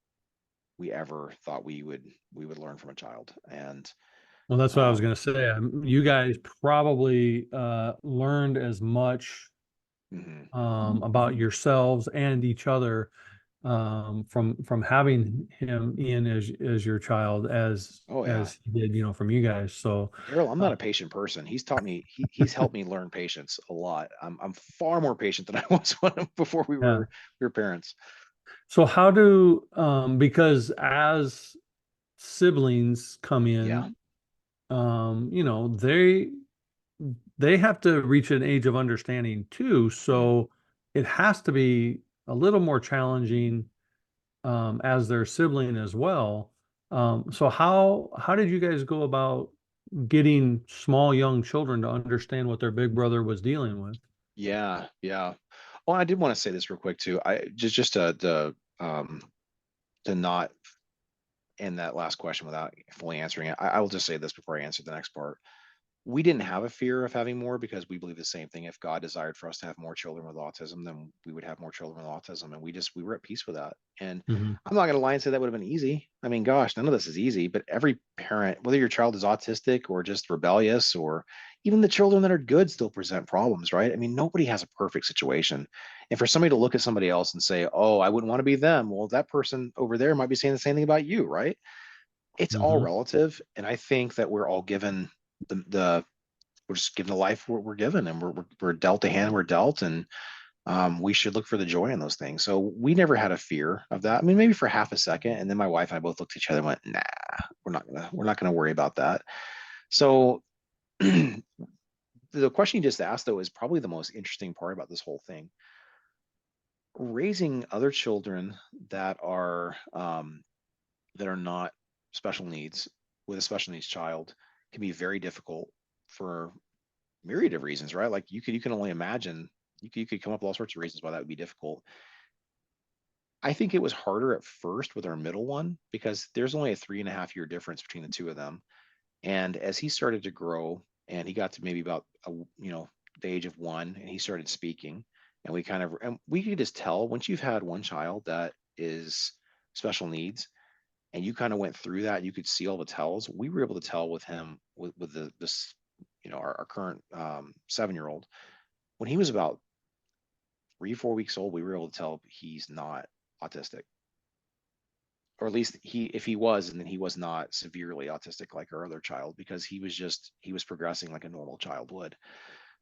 ever thought we would learn from a child. And Well, that's what I was um, going to say. You guys probably learned as much mhm. about yourselves and each other from having him in as your child Oh yeah, as he did, from you guys. So, Daryl, I'm uh, not a patient person. He's taught me. He's helped me learn patience a lot. I'm far more patient than I was before we yeah. were parents. So how do because as siblings come Yeah. in, they have to reach an age of understanding too. Mm. So it has to be a little more challenging as their sibling as well. So how did you guys go about getting small young children to understand what their big brother was dealing with? Yeah, yeah. Well, I did want to say this real quick too. I just to not end that last question without fully answering it. I will just say this before I answer the next part. We didn't have a fear of having more because we believe the same thing. If God desired for us to have more children with autism, then we would have more children with autism. And we were at peace with that. And Hmm. I'm not going to lie and say that would have been easy. I mean, gosh, none of this is easy, but every parent, whether your child is autistic or just rebellious, or even the children that are good still present problems, right? I mean, nobody has a perfect situation. And for somebody to look at somebody else and say, oh, I wouldn't want to be them. Well, that person over there might be saying the same thing about you, right? It's all Hmm. relative. And I think that we're all given the we're just given the life we're given, and we're dealt the hand we're dealt, and we should look for the joy in those things. So we never had a fear of that. I mean, maybe for half a second, and then my wife and I both looked at each other and went, "Nah, we're not gonna worry about that." So the question you just asked though is probably the most interesting part about this whole thing. Raising other children that are not special needs with a special needs child can be very difficult for myriad of reasons, right? Like you can only imagine you could come up with all sorts of reasons why that would be difficult. I think it was harder at first with our middle one because there's only a 3.5 year difference between the two of them. And as he started to grow and he got to maybe about the age of one and he started speaking And we could just tell once you've had one child that is special needs, and you kind of went through that, you could see all the tells. We were able to tell with him, with this, our current 7-year-old, when he was about 3, 4 weeks old, we were able to tell he's not autistic, or at least if he was, and then he was not severely autistic like our other child, because he was progressing like a normal child would.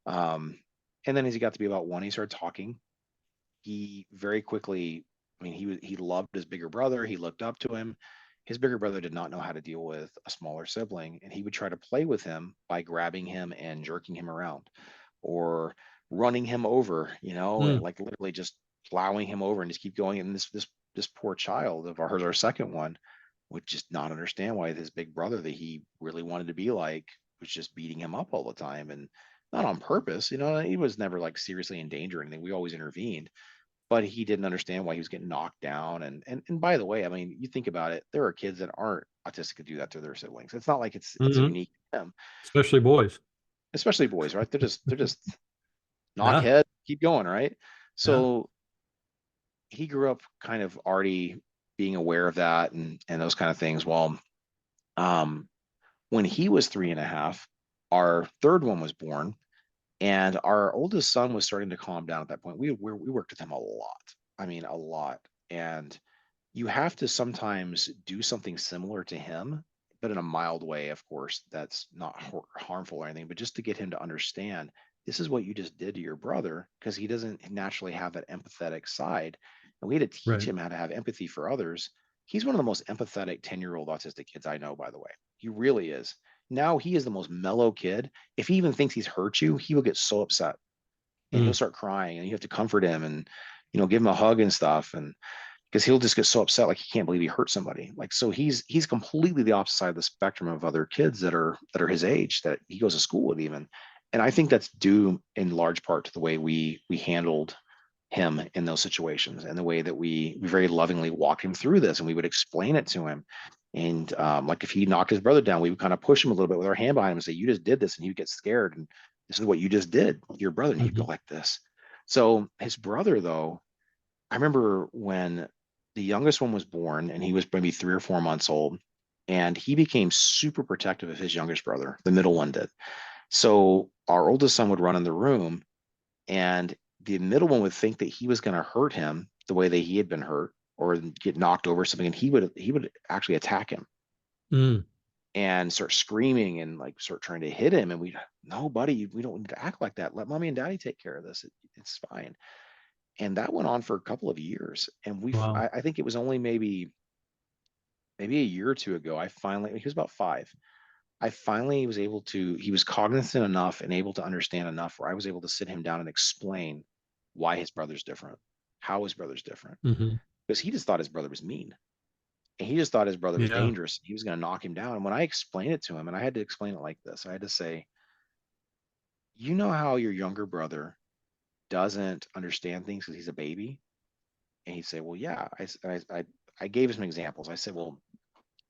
Um, and then as he got to be about 1, he started talking. He very quickly, I mean, he loved his bigger brother. He looked up to him. His bigger brother did not know how to deal with a smaller sibling, and he would try to play with him by grabbing him and jerking him around, or running him over, and Mm. like literally just plowing him over and just keep going. And this poor child of ours, our second one, would just not understand why his big brother that he really wanted to be like was just beating him up all the time, and not on purpose. He was never like seriously in danger or anything. We always intervened, but he didn't understand why he was getting knocked down. And by the way, I mean, you think about it, there are kids that aren't autistic to do that to their siblings. It's not like it's Hmm. unique to them, Especially boys. especially boys, right? They're just Yeah. knockhead, keep going, right? Yeah. So he grew up kind of already being aware of that and those kind of things. Well, um, when he was 3.5, our third one was born, and our oldest son was starting to calm down at that point. We worked with him a lot. I mean, a lot. And you have to sometimes do something similar to him, but in a mild way, of course, that's not harmful or anything, but just to get him to understand this is what you just did to your brother, because he doesn't naturally have that empathetic side. And we had to teach Right. him how to have empathy for others. He's one of the most empathetic 10-year-old autistic kids I know, by the way. He really is. Now he is the most mellow kid. If he even thinks he's hurt you, he will get so upset and he'll Mm. start crying, and you have to comfort him and give him a hug and stuff. And because he'll just get so upset, like he can't believe he hurt somebody. Like, so he's completely the opposite side of the spectrum of other kids that are his age, that he goes to school with even. And I think that's due in large part to the way we handled him in those situations, and the way that we very lovingly walked him through this, and we would explain it to him. And like if he knocked his brother down, we would kind of push him a little bit with our hand behind him and say, "You just did this," and he would get scared. And this is what you just did to your brother, and he'd go Hmm. like this. So his brother, though, I remember when the youngest one was born, and he was maybe 3 or 4 months old, and he became super protective of his youngest brother. The middle one did. So our oldest son would run in the room, and the middle one would think that he was going to hurt him the way that he had been hurt, or get knocked over or something, and he would actually attack him Mm. and start screaming and like start trying to hit him. And we, no, buddy, we don't need to act like that. Let mommy and daddy take care of this. It's fine. And that went on for a couple of years. And Wow. I think it was only maybe a year or two ago, he was about 5. I finally was able to, he was cognizant enough and able to understand enough where I was able to sit him down and explain why his brother's different, how his brother's different. Hmm. Because he just thought his brother was mean. And he just thought his brother was Yeah. dangerous. He was going to knock him down. And when I explained it to him, and I had to explain it like this, I had to say, you know how your younger brother doesn't understand things because he's a baby? And he'd say, well, yeah. I gave him some examples. I said, well,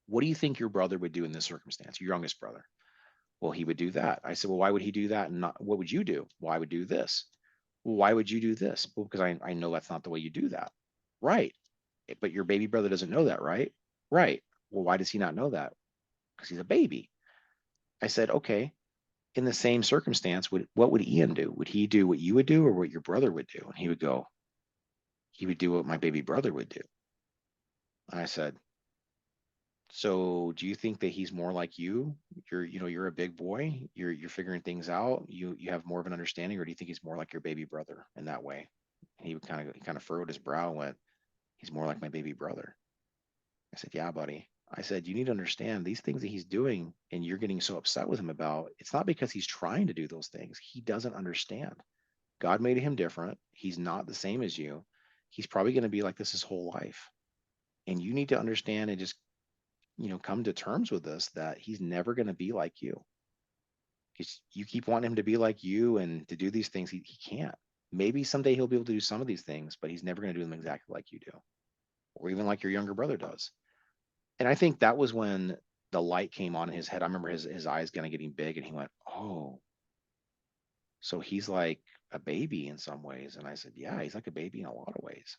what do you think your brother would do in this circumstance, your youngest brother? Well, he would do that. I said, well, why would he do that? And not, what would you do? Well, I would do this. Well, why would you do this? Well, because I know that's not the way you do that. Right. But your baby brother doesn't know that, right? Right. Well, why does he not know that? Because he's a baby. I said, okay, in the same circumstance, what would Ian do? Would he do what you would do or what your brother would do? And he would do what my baby brother would do. And I said, so do you think that he's more like you? You're a big boy. You're figuring things out. You have more of an understanding, or do you think he's more like your baby brother in that way? And he kind of furrowed his brow and went, he's more like my baby brother. I said, yeah, buddy. I said, you need to understand these things that he's doing and you're getting so upset with him about. It's not because he's trying to do those things. He doesn't understand. God made him different. He's not the same as you. He's probably going to be like this his whole life. And you need to understand and just come to terms with this, that he's never going to be like you. Because you keep wanting him to be like you and to do these things, he can't. Maybe someday he'll be able to do some of these things, but he's never going to do them exactly like you do, or even like your younger brother does. And I think that was when the light came on in his head. I remember his eyes kind of getting big, and he went, "Oh, So he's like a baby in some ways. And I said, yeah, he's like a baby in a lot of ways.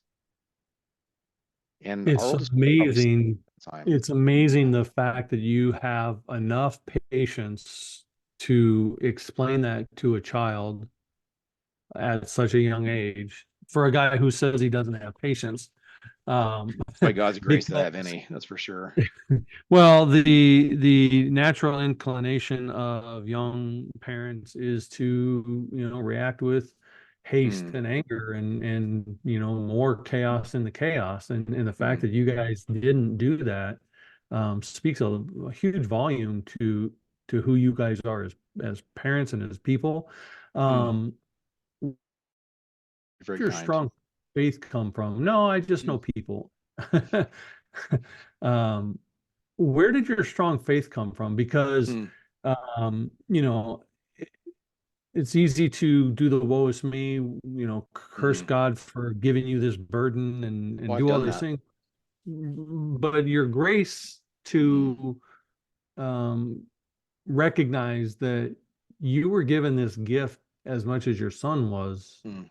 And our It's oldest boy probably slept amazing. all the time. It's amazing the fact that you have enough patience to explain that to a child at such a young age for a guy who says he doesn't have patience. Um, By God's grace that I have because any, that's for sure. well, the natural inclination of young parents is to, react with haste Mm, and anger and more chaos in the chaos. And the fact mm, that you guys didn't do that speaks a huge volume to who you guys are as parents and as people. mm. Um, Very your kind. strong faith come from? No, I just Mm, know people. Um, where did your strong faith come from? Because, mm, um, you know, it- it's easy to do the woe is me, curse mm. God for giving you this burden Well, and I've do all done these that. things. But your grace Mm, to um, recognize that you were given this gift as much as your son was. mm,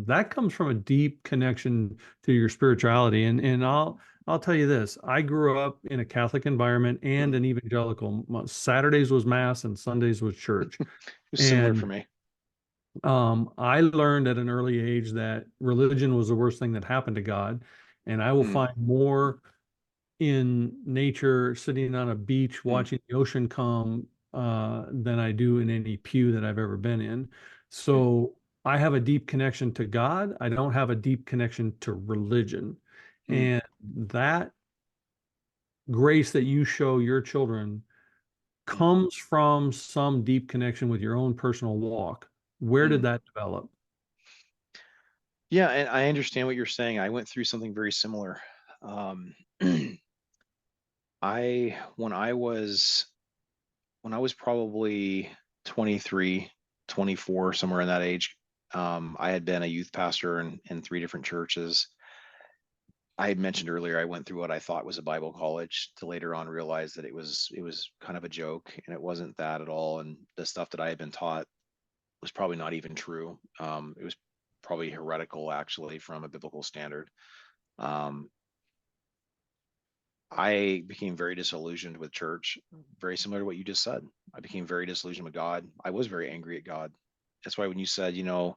That comes from a deep connection to your spirituality. And I'll tell you this, I grew up in a Catholic environment and mm. an evangelical. Saturdays was mass and Sundays was church. It was similar for And me. I learned at an early age that religion was the worst thing that happened to God. And I will Mm, find more in nature, sitting on a beach, mm, watching the ocean come, than I do in any pew that I've ever been in. mm, So I have a deep connection to God. I don't have a deep connection to religion. mm, And that grace that you show your children mm, comes from some deep connection with your own personal walk. Where did mm. that develop? Yeah, and I understand what you're saying. I went through something very similar. Um, I when I was probably 23, 24, somewhere in that age, I had been a youth pastor in three different churches. I had mentioned earlier I went through what I thought was a Bible college to later on realize that it was kind of a joke and it wasn't that at all. And the stuff that I had been taught was probably not even true. It was probably heretical actually from a biblical standard. Um, I became very disillusioned with church, very similar to what you just said. I became very disillusioned with God. I was very angry at God. That's why when you said, a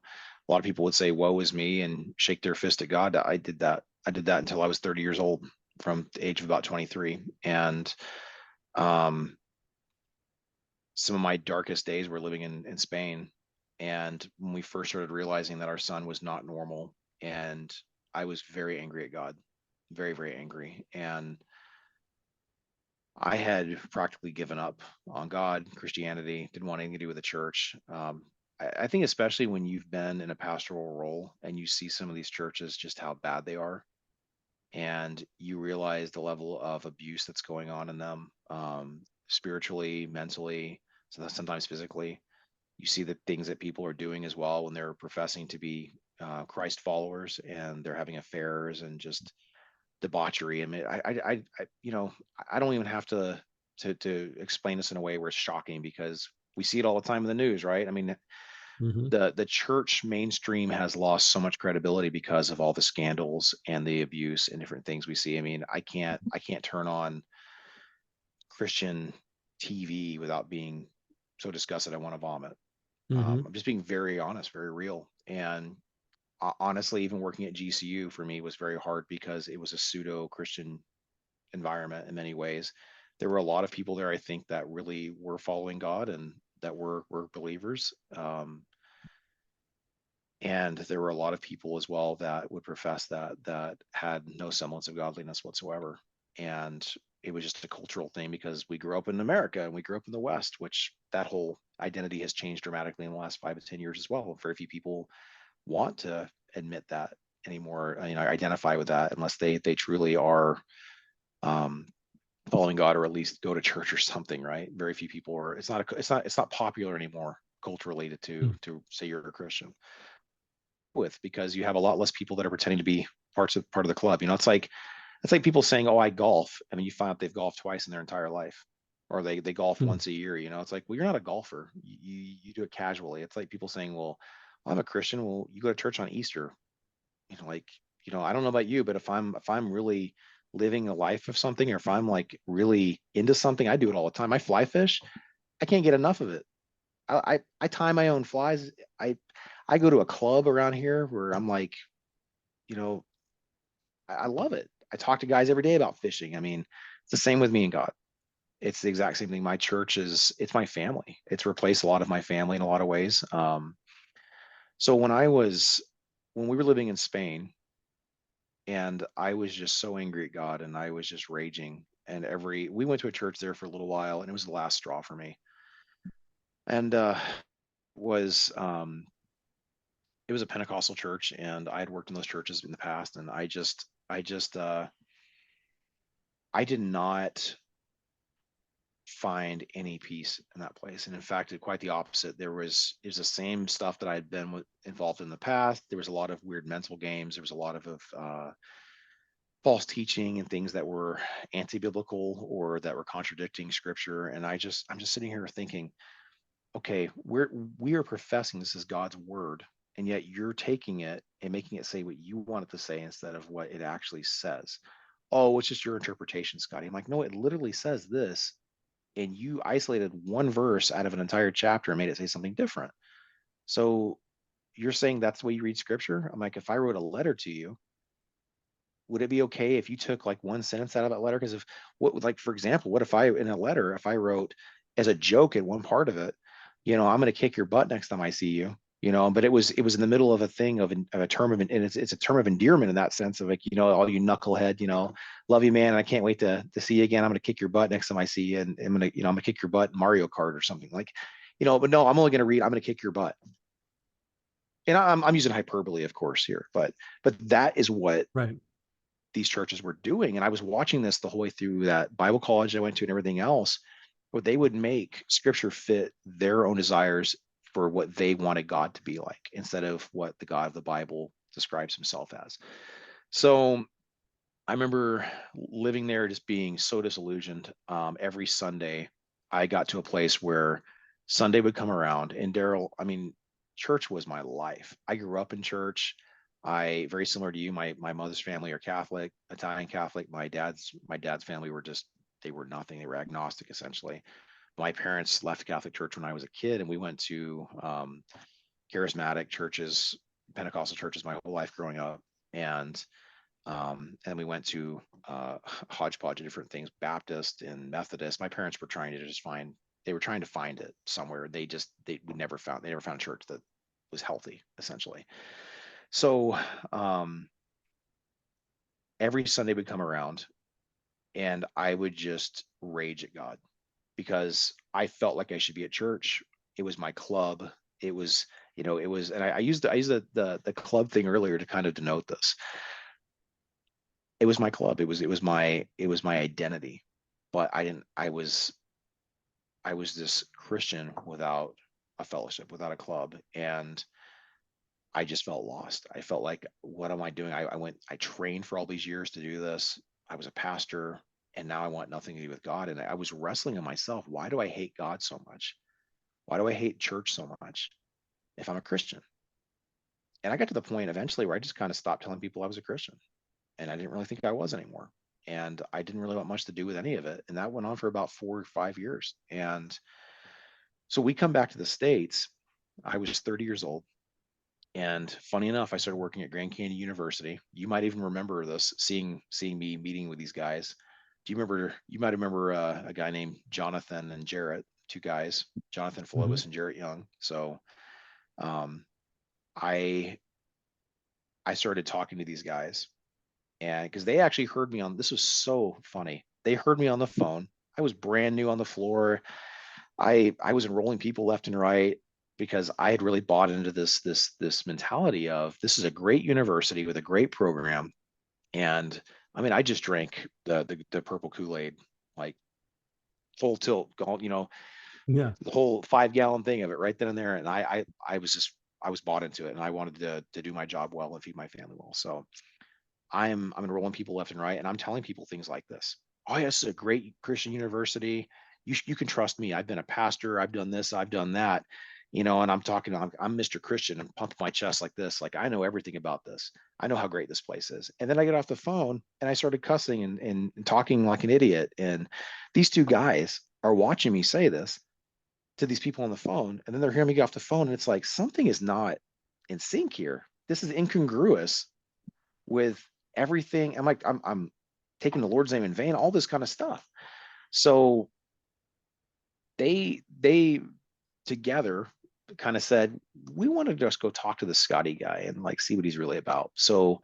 lot of people would say, woe is me and shake their fist at God. I did that. I did that until I was 30 years old from the age of about 23. And um, some of my darkest days were living in Spain. And when we first started realizing that our son was not normal, and I was very angry at God, very, very angry. And I had practically given up on God, Christianity, didn't want anything to do with the church. I think, especially when you've been in a pastoral role and you see some of these churches, just how bad they are, and you realize the level of abuse that's going on in them, spiritually, mentally, so sometimes physically. You see the things that people are doing as well when they're professing to be Christ followers and they're having affairs and just debauchery. I mean, I don't even have to explain this in a way where it's shocking because we see it all the time in the news, right? I mean, Mhm. the church mainstream has lost so much credibility because of all the scandals and the abuse and different things we see. I mean, I can't turn on Christian TV without being so disgusted I want to vomit. Mhm. I'm just being very honest, very real. And honestly, even working at GCU for me was very hard because it was a pseudo Christian environment in many ways. There were a lot of people there, I think, that really were following God and that were believers. And there were a lot of people as well that would profess that had no semblance of godliness whatsoever. And it was just a cultural thing because we grew up in America and we grew up in the West, which that whole identity has changed dramatically in the last 5 to 10 years as well. Very few people want to admit that anymore, identify with that unless they truly are um, following God or at least go to church or something, right? Very few people are. It's not popular anymore culturally to say you're a Christian with because you have a lot less people that are pretending to be part of the club. It's like people saying, "Oh, I golf," and then you find out they've golfed twice in their entire life, or they golf Hmm. once a year. It's like, well, you're not a golfer. You do it casually. It's like people saying, well, I'm a Christian. Well, you go to church on Easter. Like, I don't know about you, but if I'm really living a life of something, or if I'm like really into something, I do it all the time. I fly fish. I can't get enough of it. I tie my own flies. I I go to a club around here where I'm like, you know, I love it. I talk to guys every day about fishing. I mean, it's the same with me and God. It's the exact same thing. My church it's my family. It's replaced a lot of my family in a lot of ways. So when we were living in Spain, and I was just so angry at God, and I was just raging. And we went to a church there for a little while, and it was the last straw for me. And was it was a Pentecostal church, and I had worked in those churches in the past, and I did not find any peace in that place. And in fact, quite the opposite. It was the same stuff that I had been involved in the past. There was a lot of weird mental games. There was a lot of false teaching and things that were anti-biblical or that were contradicting scripture. And I'm just sitting here thinking, okay, we are professing this is God's word, and yet you're taking it and making it say what you want it to say instead of what it actually says. Oh, it's just your interpretation, Scottie. I'm like, no, it literally says this, and you isolated one verse out of an entire chapter and made it say something different. So you're saying that's the way you read scripture? I'm like, if I wrote a letter to you, would it be okay if you took like one sentence out of that letter? Because if what would, like, for example, what if I in a letter, if I wrote as a joke in one part of it, I'm going to kick your butt next time I see you, but it was in the middle of a thing of a term of, and it's a term of endearment in that sense of like, all you knucklehead, love you, man, and I can't wait to see you again. I'm going to kick your butt next time I see you, and I'm going to kick your butt in Mario Kart or something like, but no, I'm only going to read. I'm going to kick your butt, and I'm using hyperbole, of course, here, but that is what Right. these churches were doing. And I was watching this the whole way through that Bible college I went to and everything else, where they would make scripture fit their own desires for what they wanted God to be like, instead of what the God of the Bible describes himself as. So I remember living there just being so disillusioned. Every Sunday, I got to a place where Sunday would come around, and Daryl, I mean, church was my life. I grew up in church. Very similar to you, my mother's family are Catholic, Italian Catholic. My dad's family were just, they were nothing. They were agnostic essentially. My parents left the Catholic Church when I was a kid, and we went to charismatic churches, Pentecostal churches my whole life growing up. And we went to a hodgepodge of different things, Baptist and Methodist. My parents were trying to they were trying to find it somewhere. They never found a church that was healthy, essentially. So um, every Sunday would come around, and I would just rage at God because I felt like I should be at church. It was my club. And I used the club thing earlier to kind of denote this. It was my club. It was my identity. But I was this Christian without a fellowship, without a club, and I just felt lost. I felt like, what am I doing? I trained for all these years to do this. I was a pastor, and now I want nothing to do with God. And I was wrestling in myself. Why do I hate God so much? Why do I hate church so much if I'm a Christian? And I got to the point eventually where I just kind of stopped telling people I was a Christian, and I didn't really think I was anymore. And I didn't really want much to do with any of it. And that went on for about 4 or 5 years. And so we come back to the States. I was 30 years old. And funny enough, I started working at Grand Canyon University. You might even remember this, seeing me meeting with these guys. Do you remember? You might remember a guy named Jonathan and Jarrett, two guys, Jonathan Hmm. Philobus and Jarrett Young. So um, I I started talking to these guys, and because they actually heard me on, this was so funny. They heard me on the phone. I was brand new on the floor. I was enrolling people left and right because I had really bought into this mentality of, this is a great university with a great program. And I mean, I just drank the purple Kool-Aid, like full tilt, Yeah. the whole 5 gallon thing of it right then and there. And I was bought into it, and I wanted to do my job well and feed my family well. So I'm enrolling people left and right, and I'm telling people things like this. Oh, yeah, this is a great Christian university. You can trust me. I've been a pastor. I've done this. I've done that. And I'm talking. I'm Mr. Christian and pump my chest like this. Like I know everything about this. I know how great this place is. And then I get off the phone and I started cussing and talking like an idiot. And these two guys are watching me say this to these people on the phone, and then they're hearing me get off the phone, and it's like something is not in sync here. This is incongruous with everything. I'm taking the Lord's name in vain, all this kind of stuff. So they together kind of said, we want to just go talk to the Scottie guy and like see what he's really about. So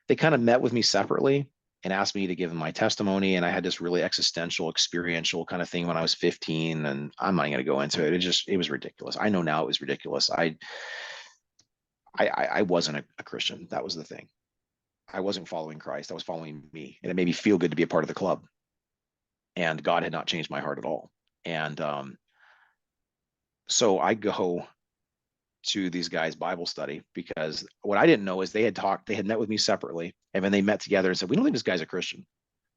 they kind of met with me separately and asked me to give them my testimony. And I had this really existential, experiential kind of thing when I was 15. And I'm not going to go into it. It was ridiculous. I know now it was ridiculous. I wasn't a Christian. That was the thing. I wasn't following Christ. I was following me. And it made me feel good to be a part of the club. And God had not changed my heart at all. And so I go to these guys' Bible study because what I didn't know is they had met with me separately, and then they met together and said, we don't think this guy's a Christian.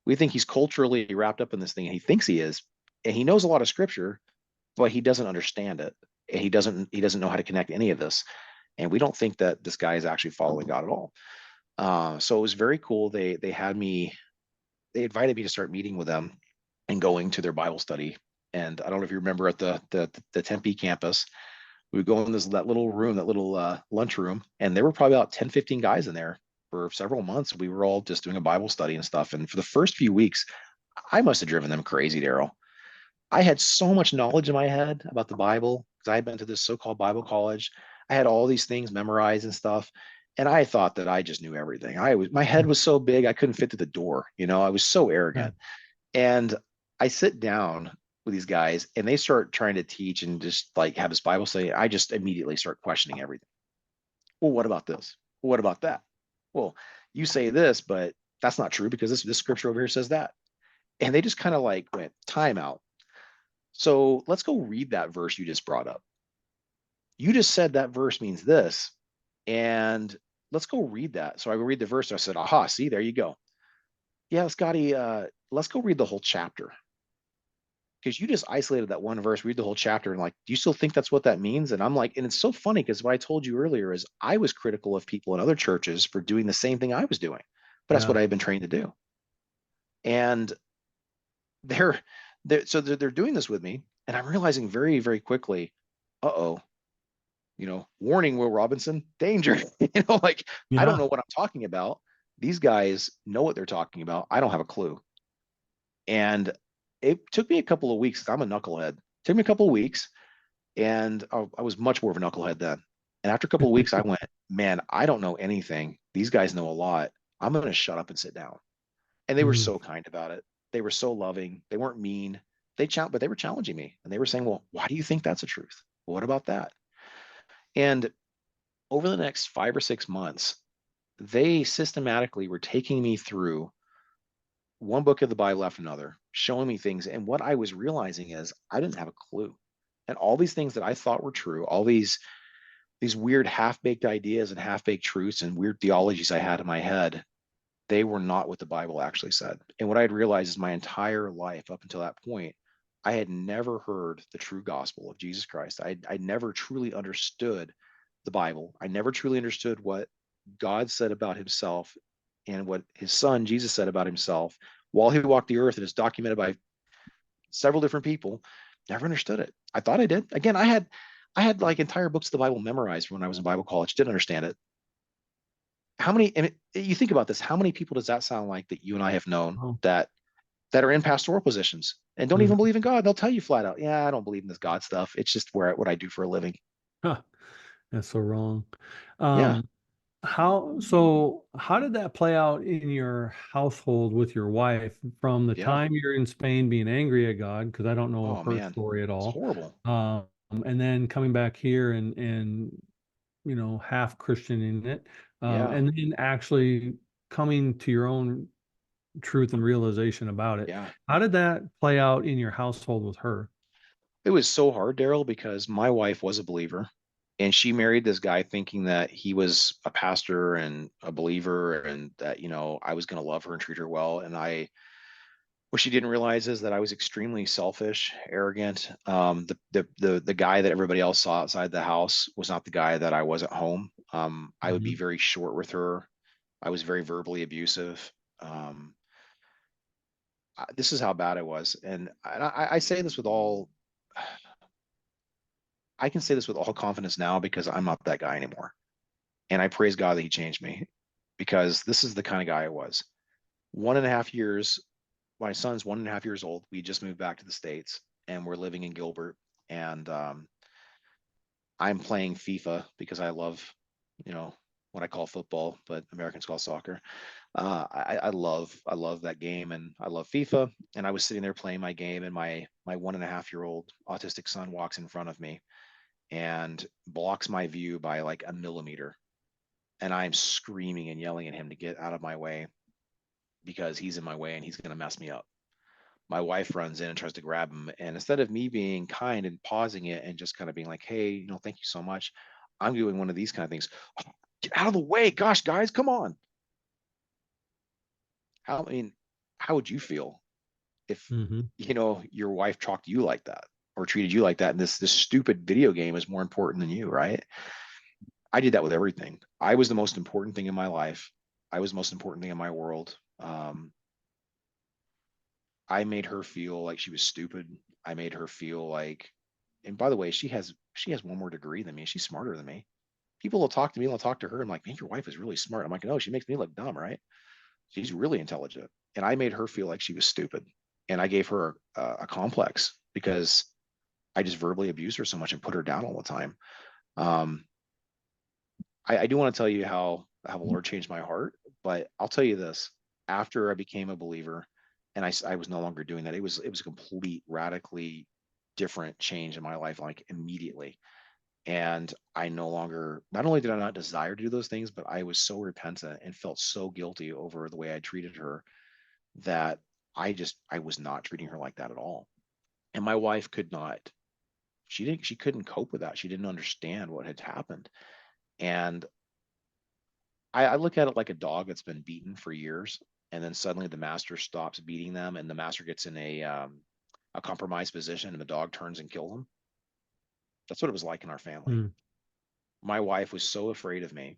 We think he's culturally wrapped up in this thing, and he thinks he is, and he knows a lot of scripture, but he doesn't understand it, and he doesn't know how to connect any of this, and we don't think that this guy is actually following God at all. So it was very cool. They invited me to start meeting with them and going to their Bible study. And I don't know if you remember at the Tempe campus, we would go in that little room, that little lunch room, and there were probably about 10, 15 guys in there for several months. We were all just doing a Bible study and stuff. And for the first few weeks, I must have driven them crazy, Daryl. I had so much knowledge in my head about the Bible because I had been to this so-called Bible college. I had all these things memorized and stuff. And I thought that I just knew everything. My head was so big, I couldn't fit through the door. I was so Yeah. arrogant. And I sit down with these guys and they start trying to teach and just like have this Bible study. I just immediately start questioning everything. Well, what about this? What about that? Well, you say this, but that's not true because this scripture over here says that. And they just kind of like went, time out. So let's go read that verse you just brought up. You just said that verse means this. And let's go read that. So I read the verse. And I said, aha, see, there you go. Yeah, Scotty, let's go read the whole chapter because you just isolated that one verse, read the whole chapter, and like, do you still think that's what that means? And I'm like, and it's so funny because what I told you earlier is I was critical of people in other churches for doing the same thing I was doing, but that's Yeah. what I had been trained to do. And they're they're doing this with me, and I'm realizing very, very quickly, oh, warning, Will Robinson, danger. Like I don't Yeah. know what I'm talking about. These guys know what they're talking about. I don't have a clue. And it took me a couple of weeks. I'm a knucklehead. It took me a couple of weeks, and I was much more of a knucklehead then. And after a couple of weeks, I went, man, I don't know anything. These guys know a lot. I'm going to shut up and sit down. And they were Mm. so kind about it. They were so loving. They weren't mean. But they were challenging me, and they were saying, well, why do you think that's a truth? What about that? And over the next 5 or 6 months, they systematically were taking me through one book of the Bible after another, showing me things. And what I was realizing is I didn't have a clue. And all these things that I thought were true, all these weird half-baked ideas and half-baked truths and weird theologies I had in my head, they were not what the Bible actually said. And what I had realized is my entire life up until that point, I had never heard the true gospel of Jesus Christ. I never truly understood the Bible. I never truly understood what God said about himself and what his son Jesus said about himself while he walked the earth, and it's documented by several different people. Never understood it. I thought I did. Again, I had like entire books of the Bible memorized when I was in Bible college. Didn't understand it. How many? And you think about this. How many people does that sound like that you and I have known Oh. that are in pastoral positions and don't even Mhm. believe in God? They'll tell you flat out, "Yeah, I don't believe in this God stuff. It's just what I do for a living." Huh. That's so wrong. Yeah, Um, how did that play out in your household with your wife from the yeah. time you're in Spain being angry at God, because I don't know Oh her man, story at it's all, horrible. and then coming back here and half Christian in it, Yeah, and then actually coming to your own truth and realization about it. yeah. How did that play out in your household with her? It was so hard, Daryl, because my wife was a believer and she married this guy thinking that he was a pastor and a believer and that, I was going to love her and treat her well. And What she didn't realize is that I was extremely selfish, arrogant. The guy that everybody else saw outside the house was not the guy that I was at home. I would be Hmm. very short with her. I was very verbally abusive. Um, this is how bad I was, and I say this with all. I can say this with all confidence now because I'm not that guy anymore, and I praise God that He changed me, because this is the kind of guy I was. 1.5 years. My son's 1.5 years old. We just moved back to the States, and we're living in Gilbert. And I'm playing FIFA because I love, you know, what I call football, but Americans call soccer. I love that game, and I love FIFA. And I was sitting there playing my game, and my 1.5 year old autistic son walks in front of me and blocks my view by like a millimeter. And I'm screaming and yelling at him to get out of my way because he's in my way and he's going to mess me up. My wife runs in and tries to grab him. And instead of me being kind and pausing it and just kind of being like, hey, thank you so much, I'm doing one of these kind of things. Oh, get out of the way. Gosh, guys, come on. I mean, how would you feel if, Hmm. your wife talked to you like that or treated you like that? And this stupid video game is more important than you, right? I did that with everything. I was the most important thing in my life. I was the most important thing in my world. I made her feel like she was stupid. I made her feel like, and by the way, she has one more degree than me. She's smarter than me. People will talk to me, they'll talk to her. I'm like, man, your wife is really smart. I'm like, no, she makes me look dumb, right? She's really intelligent. And I made her feel like she was stupid. And I gave her a complex because I just verbally abused her so much and put her down all the time. Um, I do want to tell you how the Lord changed my heart, but I'll tell you this: after I became a believer, and I was no longer doing that, it was a complete, radically different change in my life, like immediately. And I no longer, not only did I not desire to do those things, but I was so repentant and felt so guilty over the way I treated her that I was not treating her like that at all. And my wife could not, she couldn't cope with that. She didn't understand what had happened. And I look at it like a dog that's been beaten for years, and then suddenly the master stops beating them, and the master gets in a compromised position, and the dog turns and kills him. That's what it was like in our family. Mm. My wife was so afraid of me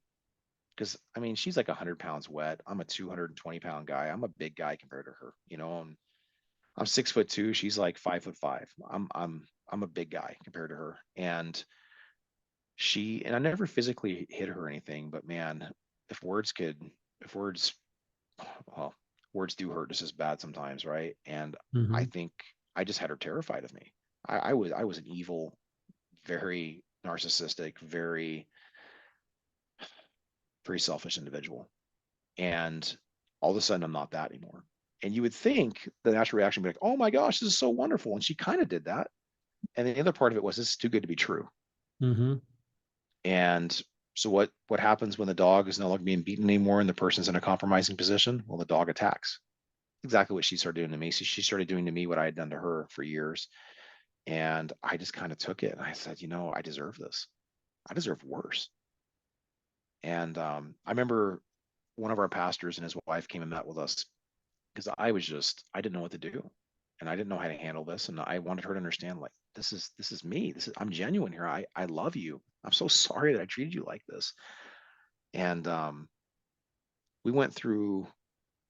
because I mean she's like 100 pounds wet. I'm a 220 pound guy. I'm a big guy compared to her. And I'm 6'2". She's like 5'5". I'm a big guy compared to her, and I never physically hit her or anything, but man, if words could, if words well, words do hurt just as bad sometimes, right? And I Hmm. think I just had her terrified of me. I was an evil, very narcissistic, very selfish individual, and all of a sudden I'm not that anymore. And you would think the natural reaction would be like, "Oh my gosh, this is so wonderful," and she kind of did that. And then the other part of it was, "This is too good to be true." Hmm. And so what happens when the dog is no longer being beaten anymore and the person's in a compromising position? Well, the dog attacks. Exactly what she started doing to me. So she started doing to me what I had done to her for years. And I just kind of took it and I said, I deserve this. I deserve worse. And I remember one of our pastors and his wife came and met with us because I didn't know what to do. And I didn't know how to handle this. And I wanted her to understand, like, this is me. I'm genuine here. I love you. I'm so sorry that I treated you like this. And we went through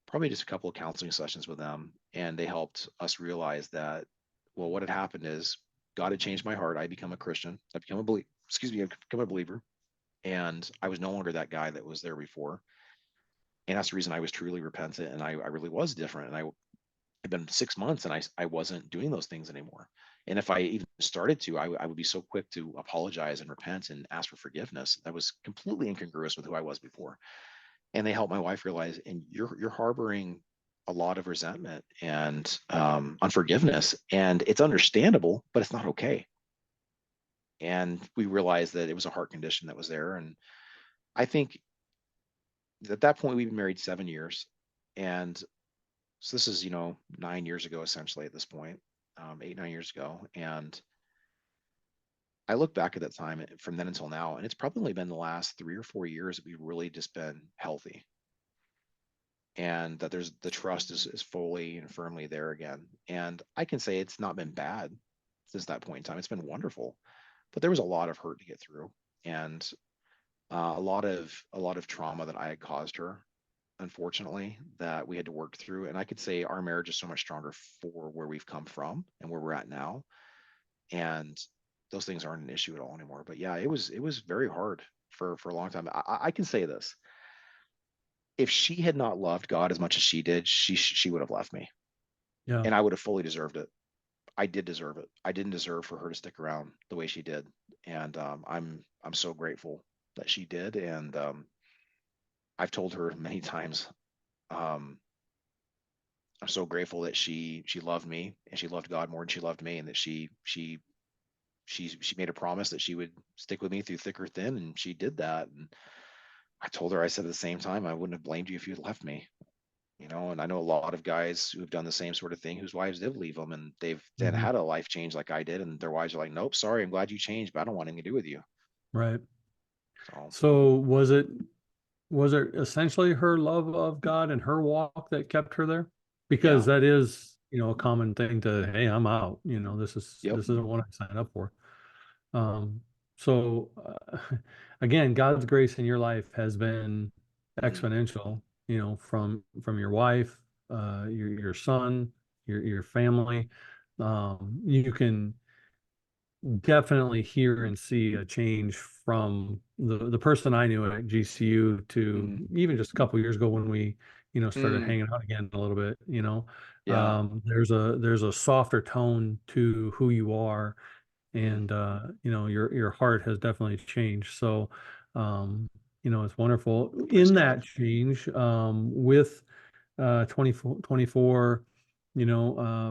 probably just a couple of counseling sessions with them, and they helped us realize that, well, what had happened is God had changed my heart. I become a Christian. I become a believer. Excuse me, I become a believer, and I was no longer that guy that was there before. And that's the reason I was truly repentant, and I really was different. And I had been 6 months, and I wasn't doing those things anymore. And if I even started to, I would be so quick to apologize and repent and ask for forgiveness. That was completely incongruous with who I was before. And they helped my wife realize, and you're harboring a lot of resentment and unforgiveness, and it's understandable, but it's not okay. And we realized that it was a heart condition that was there. And I think at that point we've been married 7 years, and so this is 9 years ago essentially at this point, 8 9 years ago. And I look back at that time from then until now, and it's probably been the last 3 or 4 years that we've really just been healthy. and that there's the trust is fully and firmly there again. And I can say it's not been bad since that point in time. It's been wonderful, but there was a lot of hurt to get through, and a lot of trauma that I had caused her, unfortunately, that we had to work through. And I could say our marriage is so much stronger for where we've come from and where we're at now. And those things aren't an issue at all anymore. But yeah, it was very hard for a long time. I can say this: if she had not loved God as much as she did, she would have left me, Yeah. and I would have fully deserved it. I did deserve it. I didn't deserve for her to stick around the way she did, and I'm so grateful that she did. And I've told her many times, um, I'm so grateful that she loved me and she loved God more than she loved me, and that she made a promise that she would stick with me through thick or thin, and she did that. And I told her, I said at the same time, I wouldn't have blamed you if you had left me. And I know a lot of guys who have done the same sort of thing whose wives did leave them, and they've then Hmm. had a life change like I did, and their wives are like, nope, sorry, I'm glad you changed, but I don't want anything to do with you. Right. So So was it essentially her love of God and her walk that kept her there? Because yeah. that is, a common thing to, hey, I'm out. Yep. This isn't what I signed up for. Um, so again, God's grace in your life has been Mm, exponential, from your wife, your son, your family. You can definitely hear and see a change from the person I knew at GCU to mm, even just a couple years ago when we, started mm, hanging out again a little bit, yeah. there's a softer tone to who you are, Mm, and your heart has definitely changed. So it's wonderful praise in God. that change, with 2024,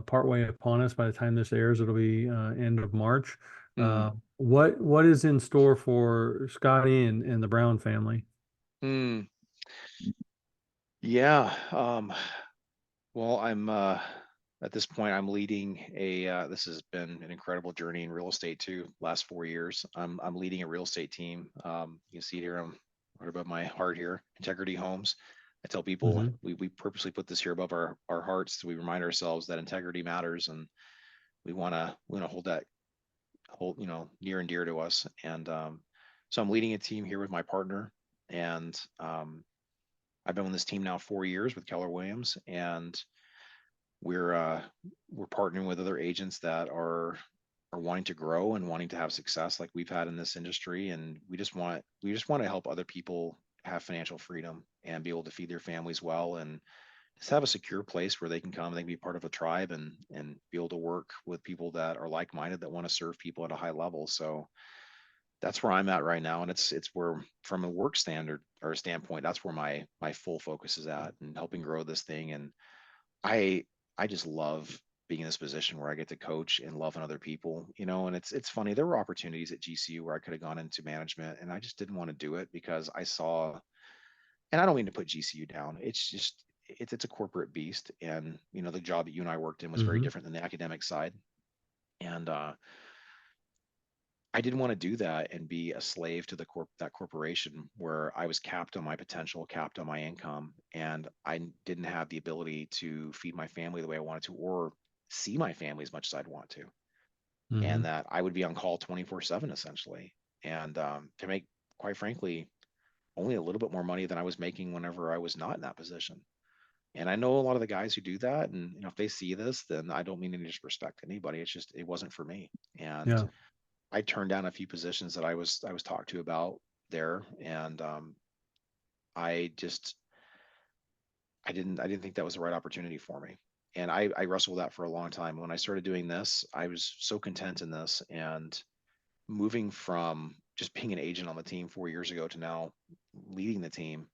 partway upon us. By the time this airs, it'll be end of March. Mm, What is in store for Scotty and the Brown family? mm, yeah. Well, I'm at this point I'm leading a this has been an incredible journey in real estate too. Last 4 years, I'm leading a real estate team. You can see it here. I'm right above my heart here. Integrity Homes. I tell people Hmm. we purposely put this here above our hearts so we remind ourselves that integrity matters, and we want to hold near and dear to us. And so I'm leading a team here with my partner, and I've been on this team now 4 years with Keller Williams, and we're uh, we're partnering with other agents that are wanting to grow and wanting to have success like we've had in this industry, and we just want to help other people have financial freedom and be able to feed their families well, and just have a secure place where they can come, they can be part of a tribe, and be able to work with people that are like-minded, that want to serve people at a high level. So that's where I'm at right now, and it's where, from a work standard or a standpoint, that's where my full focus is at, and helping grow this thing. And I I just love being in this position where I get to coach and love on other people, and it's funny. There were opportunities at GCU where I could have gone into management, and I just didn't want to do it because I saw, and I don't mean to put GCU down. It's just it's a corporate beast, and the job that you and I worked in was very Hmm. different than the academic side. And I didn't want to do that and be a slave to that corporation where I was capped on my potential, capped on my income, and I didn't have the ability to feed my family the way I wanted to, or see my family as much as I'd want to, and Hmm. that I would be on call 24/7 essentially, and to make, quite frankly, only a little bit more money than I was making whenever I was not in that position. And I know a lot of the guys who do that, and if they see this, then I don't mean any disrespect to anybody. It's just it wasn't for me, and Yeah. I turned down a few positions that I was talked to about there, and I just I didn't think that was the right opportunity for me, and I wrestled with that for a long time. When I started doing this, I was so content in this, and moving from just being an agent on the team 4 years ago to now leading the team,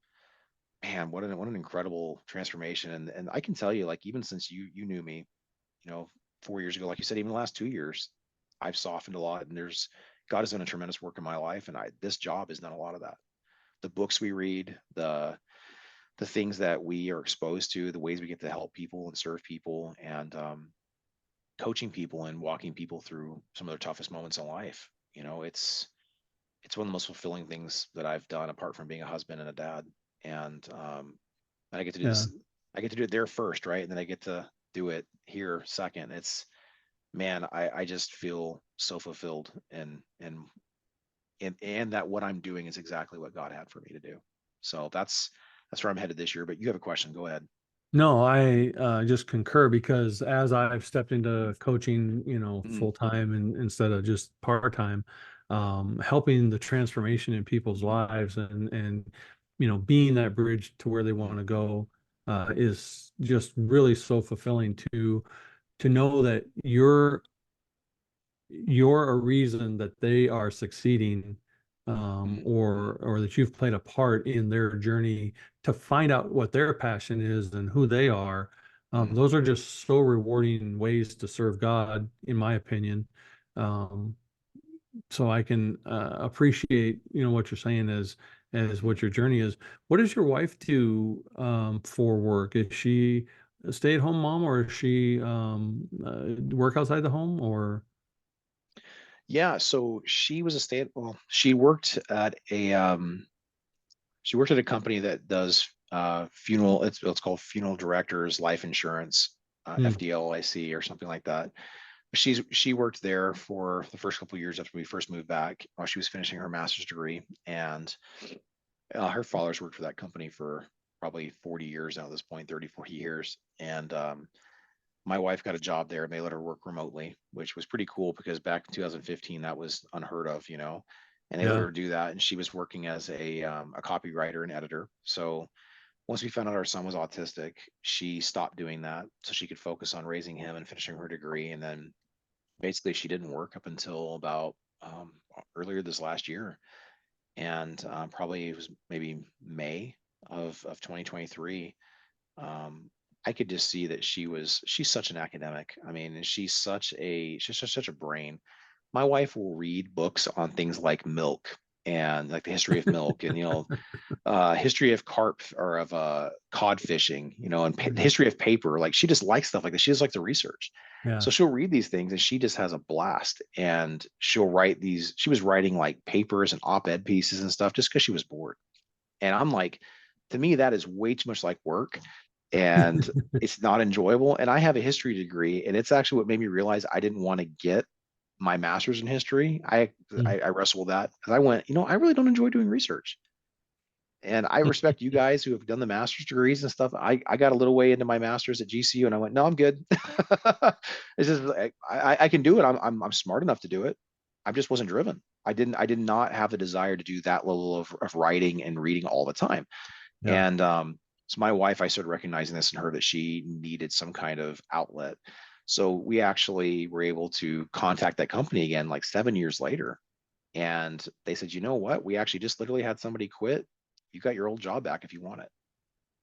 man, what an incredible transformation. And I can tell you, like, even since you knew me, you know 4 years ago, like you said, even the last 2 years, I've softened a lot, and there's God has done a tremendous work in my life, and I this job has done a lot of that. The books we read, the things that we are exposed to, the ways we get to help people and serve people, and coaching people and walking people through some of their toughest moments in life. It's one of the most fulfilling things that I've done, apart from being a husband and a dad. And And I get to do Yeah. this. I get to do it there first, right? And then I get to do it here second. It's man, I just feel so fulfilled and that what I'm doing is exactly what God had for me to do. So that's where I'm headed this year. But you have a question? Go ahead. No, I just concur because as I've stepped into coaching, Mm, full time and instead of just part time, helping the transformation in people's lives and being that bridge to where they want mm, to go is just really so fulfilling to know that you're a reason that they are succeeding, mm, or that you've played a part in their journey to find out what their passion is and who they are. mm, Those are just so rewarding ways to serve God, in my opinion. Um, so I can appreciate, what you're saying as mm. what your journey is. What does your wife do for work? Is she a stay-at-home mom, or is she work outside the home, or? Yeah. So she was a well, she worked at a company that does funeral. It's called Funeral Directors Life Insurance, Hmm. FDLIC or something like that. She worked there for the first couple of years after we first moved back while she was finishing her master's degree, and her father's worked for that company for probably 40 years now at this point, 30, 40 years. And my wife got a job there and they let her work remotely, which was pretty cool because back in 2015, that was unheard of, and they let Yeah, her do that. And she was working as a copywriter and editor. So once we found out our son was autistic, she stopped doing that so she could focus on raising him and finishing her degree. And then basically she didn't work up until about earlier this last year. And probably it was maybe May of 2023. um, I could just see that she's such an academic. I mean, and she's such a brain. My wife will read books on things like milk and like the history of milk and history of carp or of cod fishing, and the yeah, history of paper. Like she just likes stuff like this. She just likes to research. yeah. So she'll read these things and she just has a blast. And she'll write these. She was writing like papers and op-ed pieces and stuff just because she was bored. And I'm like, to me, that is way too much like work and it's not enjoyable. And I have a history degree, and it's actually what made me realize I didn't want to get my master's in history. I Mm. I, I wrestled with that because I went, I really don't enjoy doing research. And I respect you guys who have done the master's degrees and stuff. I got a little way into my master's at GCU, and I went, no, I'm good. It's just I can do it. I'm smart enough to do it. I just wasn't driven. I did not have the desire to do that level of writing and reading all the time. Yeah, And so my wife, I started recognizing this in her that she needed some kind of outlet. So we actually were able to contact that company again like 7 years later. And they said, you know what? We actually just literally had somebody quit. You got your old job back if you want it.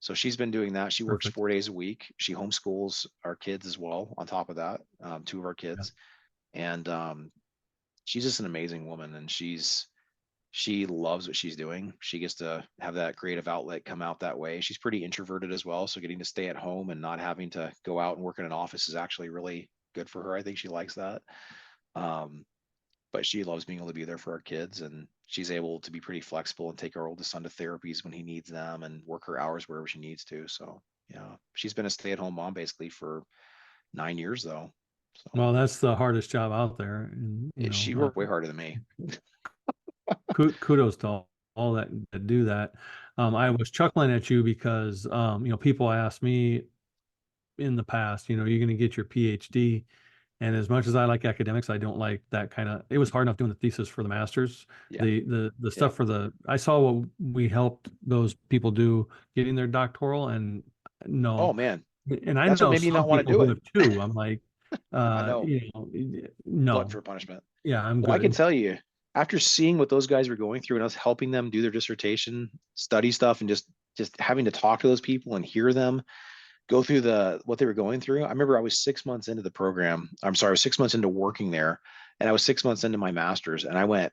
So she's been doing that. She works perfect. 4 days a week. She homeschools our kids as well. On top of that, two of our Yeah. kids, and she's just an amazing woman. And she loves what she's doing. She gets to have that creative outlet come out that way. She's pretty introverted as well. So getting to stay at home and not having to go out and work in an office is actually really good for her. I think she likes that. Um, but she loves being able to be there for our kids, and she's able to be pretty flexible and take our oldest son to therapies when he needs them and work her hours wherever she needs to. So yeah, she's been a stay-at-home mom basically for 9 years though. So Well, that's the hardest job out there, and she worked way harder than me. kudos to all that do that. I was chuckling at you because people ask me in the past, you're going to get your PhD, and as much as I like academics, I don't like that kind of. It was hard enough doing the thesis for the masters. Yeah. The Yeah. stuff for the I saw what we helped those people do getting their doctoral, and Oh no, man, and I that's what know made me some not want to people do who it. have too. I'm like, I know. Glutton no, for punishment. yeah, I'm Well, I can good. tell you, after seeing what those guys were going through and us helping them do their dissertation, study stuff, and just having to talk to those people and hear them go through the what they were going through. I remember I was 6 months into the program. I'm sorry, I was 6 months into working there, and I was 6 months into my master's, and I went,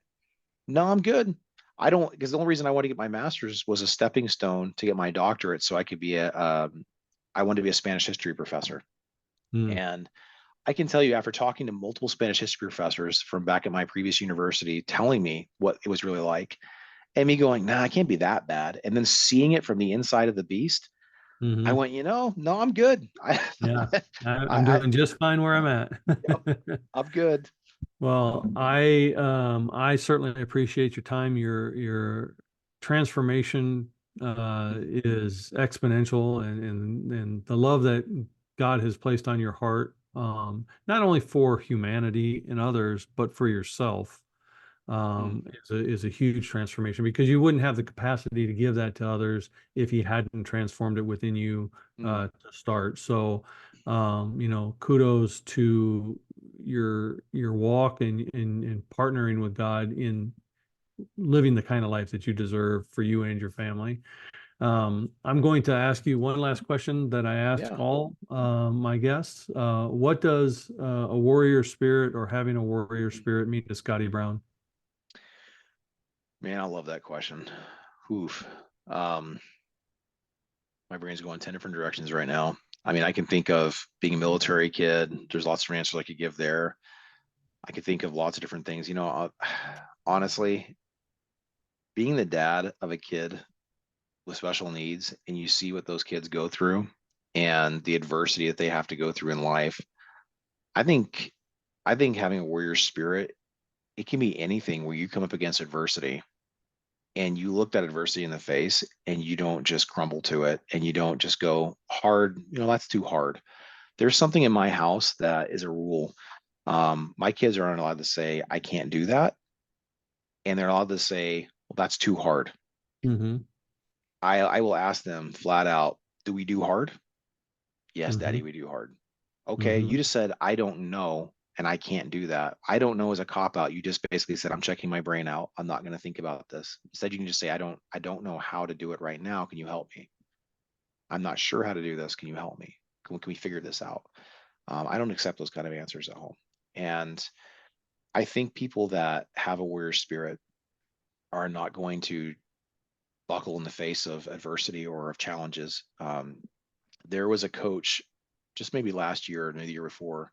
"No, I'm good. I don't." Because the only reason I wanted to get my master's was a stepping stone to get my doctorate, so I could be I wanted to be a Spanish history professor, Mm, and I can tell you after talking to multiple Spanish history professors from back at my previous university, telling me what it was really like, and me going, nah, I can't be that bad. And then seeing it from the inside of the beast, I Hmm. went, no, I'm good. Yeah, I'm I doing just fine where I'm yep, at. I'm good. Well, I certainly appreciate your time. Your transformation is exponential, and the love that God has placed on your heart, not only for humanity and others, but for yourself, Mm, is a huge transformation because you wouldn't have the capacity to give that to others if He hadn't transformed it within you mm. to start. So, kudos to your walk and partnering with God in living the kind of life that you deserve for you and your family. I'm going to ask you one last question that I ask Yeah, all my guests. What does a warrior spirit or having a warrior spirit mean to Scotty Brown? man, I love that question. Oof. Um, my brain's going 10 different directions right now. I mean, I can think of being a military kid. There's lots of answers I could give there. I could think of lots of different things. Honestly, being the dad of a kid with special needs and you see what those kids go through and the adversity that they have to go through in life, I think I think having a warrior spirit, it can be anything where you come up against adversity and you look that adversity in the face and you don't just crumble to it and you don't just go hard, that's too hard. There's something in my house that is a rule. My kids aren't allowed to say, I can't do that. And they're allowed to say, well, that's too hard. Hmm. I will ask them flat out, do we do hard? Yes, Hmm. daddy, we do hard. Okay, Hmm. you just said, I don't know, and I can't do that. I don't know as a cop out. You just basically said, I'm checking my brain out. I'm not going to think about this. Instead, you can just say, I don't know how to do it right now. Can you help me? I'm not sure how to do this. Can you help me? Can we figure this out? I don't accept those kind of answers at home. And I think people that have a warrior spirit are not going to buckle in the face of adversity or of challenges. There was a coach just maybe last year or maybe the year before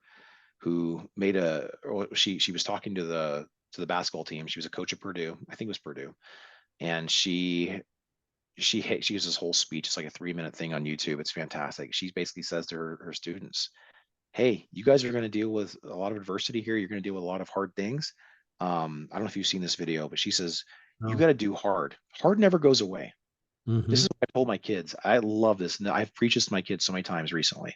who made a or she was talking to the basketball team. She was a coach at Purdue. I think it was Purdue. And she gives this whole speech. It's like a 3 minute thing on YouTube. It's fantastic. She basically says to her students, hey, you guys are going to deal with a lot of adversity here. You're going to deal with a lot of hard things. I don't know if you've seen this video, but she says, you Oh. got to do hard. Hard never goes away. This is Hmm. what I told my kids. I love this. And I've preached this to my kids so many times recently.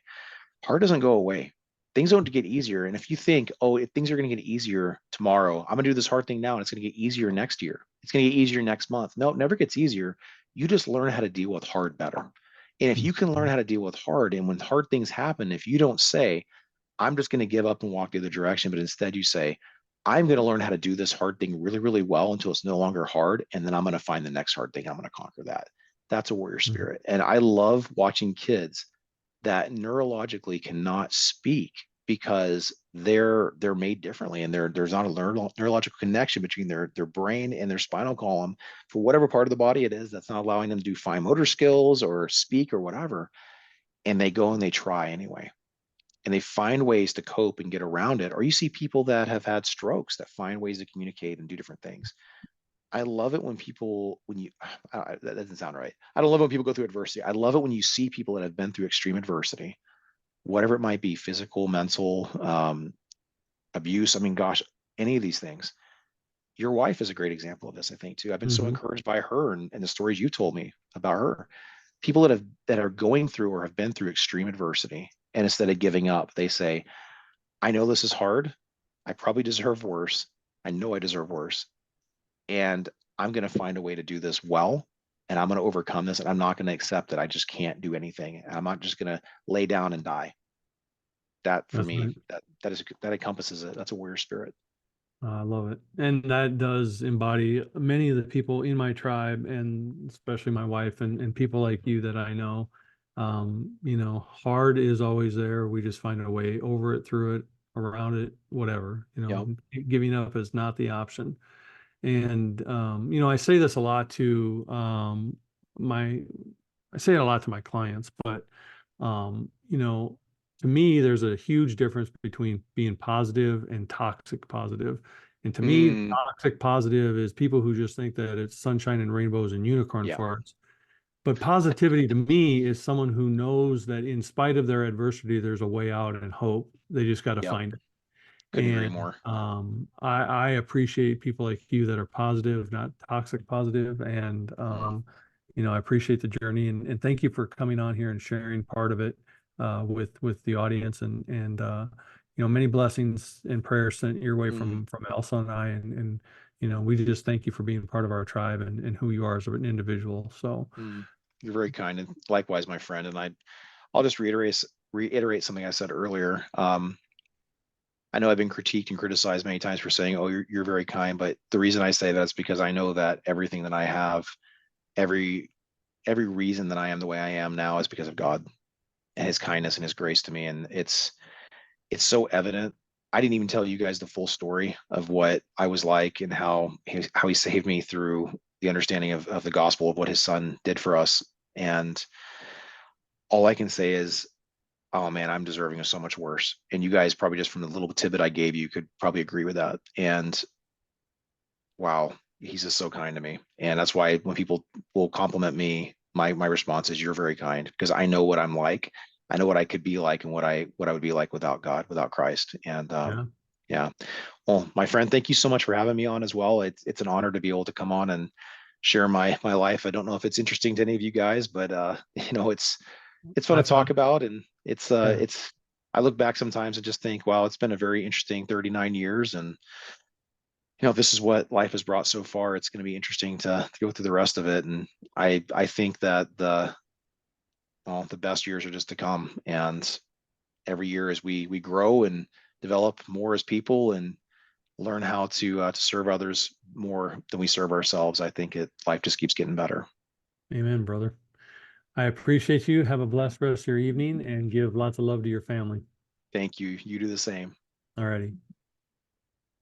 Hard doesn't go away. Things don't get easier. And if you think, oh, if things are going to get easier tomorrow, I'm going to do this hard thing now and it's going to get easier next year. It's going to get easier next month. No, it never gets easier. You just learn how to deal with hard better. And if you can learn how to deal with hard, and when hard things happen, if you don't say, I'm just going to give up and walk the other direction, but instead you say, I'm going to learn how to do this hard thing really, really well until it's no longer hard. And then I'm going to find the next hard thing. I'm going to conquer that. That's a warrior Hmm. spirit. And I love watching kids that neurologically cannot speak because they're made differently and there's not a neurological connection between their brain and their spinal column for whatever part of the body it is that's not allowing them to do fine motor skills or speak or whatever, and they go and they try anyway and they find ways to cope and get around it. Or you see people that have had strokes that find ways to communicate and do different things. I love it when people, when you, that doesn't sound right. I don't love when people go through adversity. I love it when you see people that have been through extreme adversity, whatever it might be, physical, mental, abuse. I mean, gosh, any of these things. Your wife is a great example of this, I think, too. I've been so Hmm. encouraged by her and the stories you told me about her. People that are going through or have been through extreme adversity, and instead of giving up, they say, I know this is hard. I probably deserve worse. I know I deserve worse. And I'm going to find a way to do this well. And I'm going to overcome this. And I'm not going to accept that I just can't do anything. And I'm not just going to lay down and die. That for That's me, right. that encompasses it. That's a warrior spirit. I love it. And that does embody many of the people in my tribe, and especially my wife and people like you that I know. Hard is always there. We just find a way over it, through it, around it, whatever. Yep. Giving up is not the option. And I say this a lot to my I say it a lot to my clients, but to me, there's a huge difference between being positive and toxic positive. And to me, Mm, toxic positive is people who just think that it's sunshine and rainbows and unicorn yeah. farts. But positivity to me is someone who knows that in spite of their adversity, there's a way out and hope. They just got to Yep. find it. Couldn't agree And more. I appreciate people like you that are positive, not toxic positive. And, Mm, I appreciate the journey and thank you for coming on here and sharing part of it with the audience and many blessings and prayers sent your way mm, from Elsa and I. And we just thank you for being part of our tribe and who you are as an individual. So, mm. You're very kind, and likewise, my friend. And I'll just reiterate something I said earlier. I know I've been critiqued and criticized many times for saying, "Oh, you're very kind," but the reason I say that is because I know that everything that I have, every every reason that I am the way I am now is because of God and His kindness and His grace to me, and it's so evident. I didn't even tell you guys the full story of what I was like and how he saved me through the understanding of the gospel of what His Son did for us. And all I can say is, oh man, I'm deserving of so much worse. And you guys probably just from the little tidbit I gave you could probably agree with that. And wow, he's just so kind to me. And that's why when people will compliment me, my response is you're very kind because I know what I'm like. I know what I could be like and what I would be like without God, without Christ. And yeah, yeah. Well, my friend, thank you so much for having me on as well. It's an honor to be able to come on and share my life. I don't know if it's interesting to any of you guys, but it's fun to I talk found, about, and yeah, it's I look back sometimes and just think, wow, it's been a very interesting 39 years, and this is what life has brought so far. It's going to be interesting to go through the rest of it, and I think that the best years are just to come, and every year as we grow and develop more as people and learn how to serve others more than we serve ourselves, I think it life just keeps getting better. amen, brother. I appreciate you. Have a blessed rest of your evening and give lots of love to your family. Thank you. You do the same. Alrighty.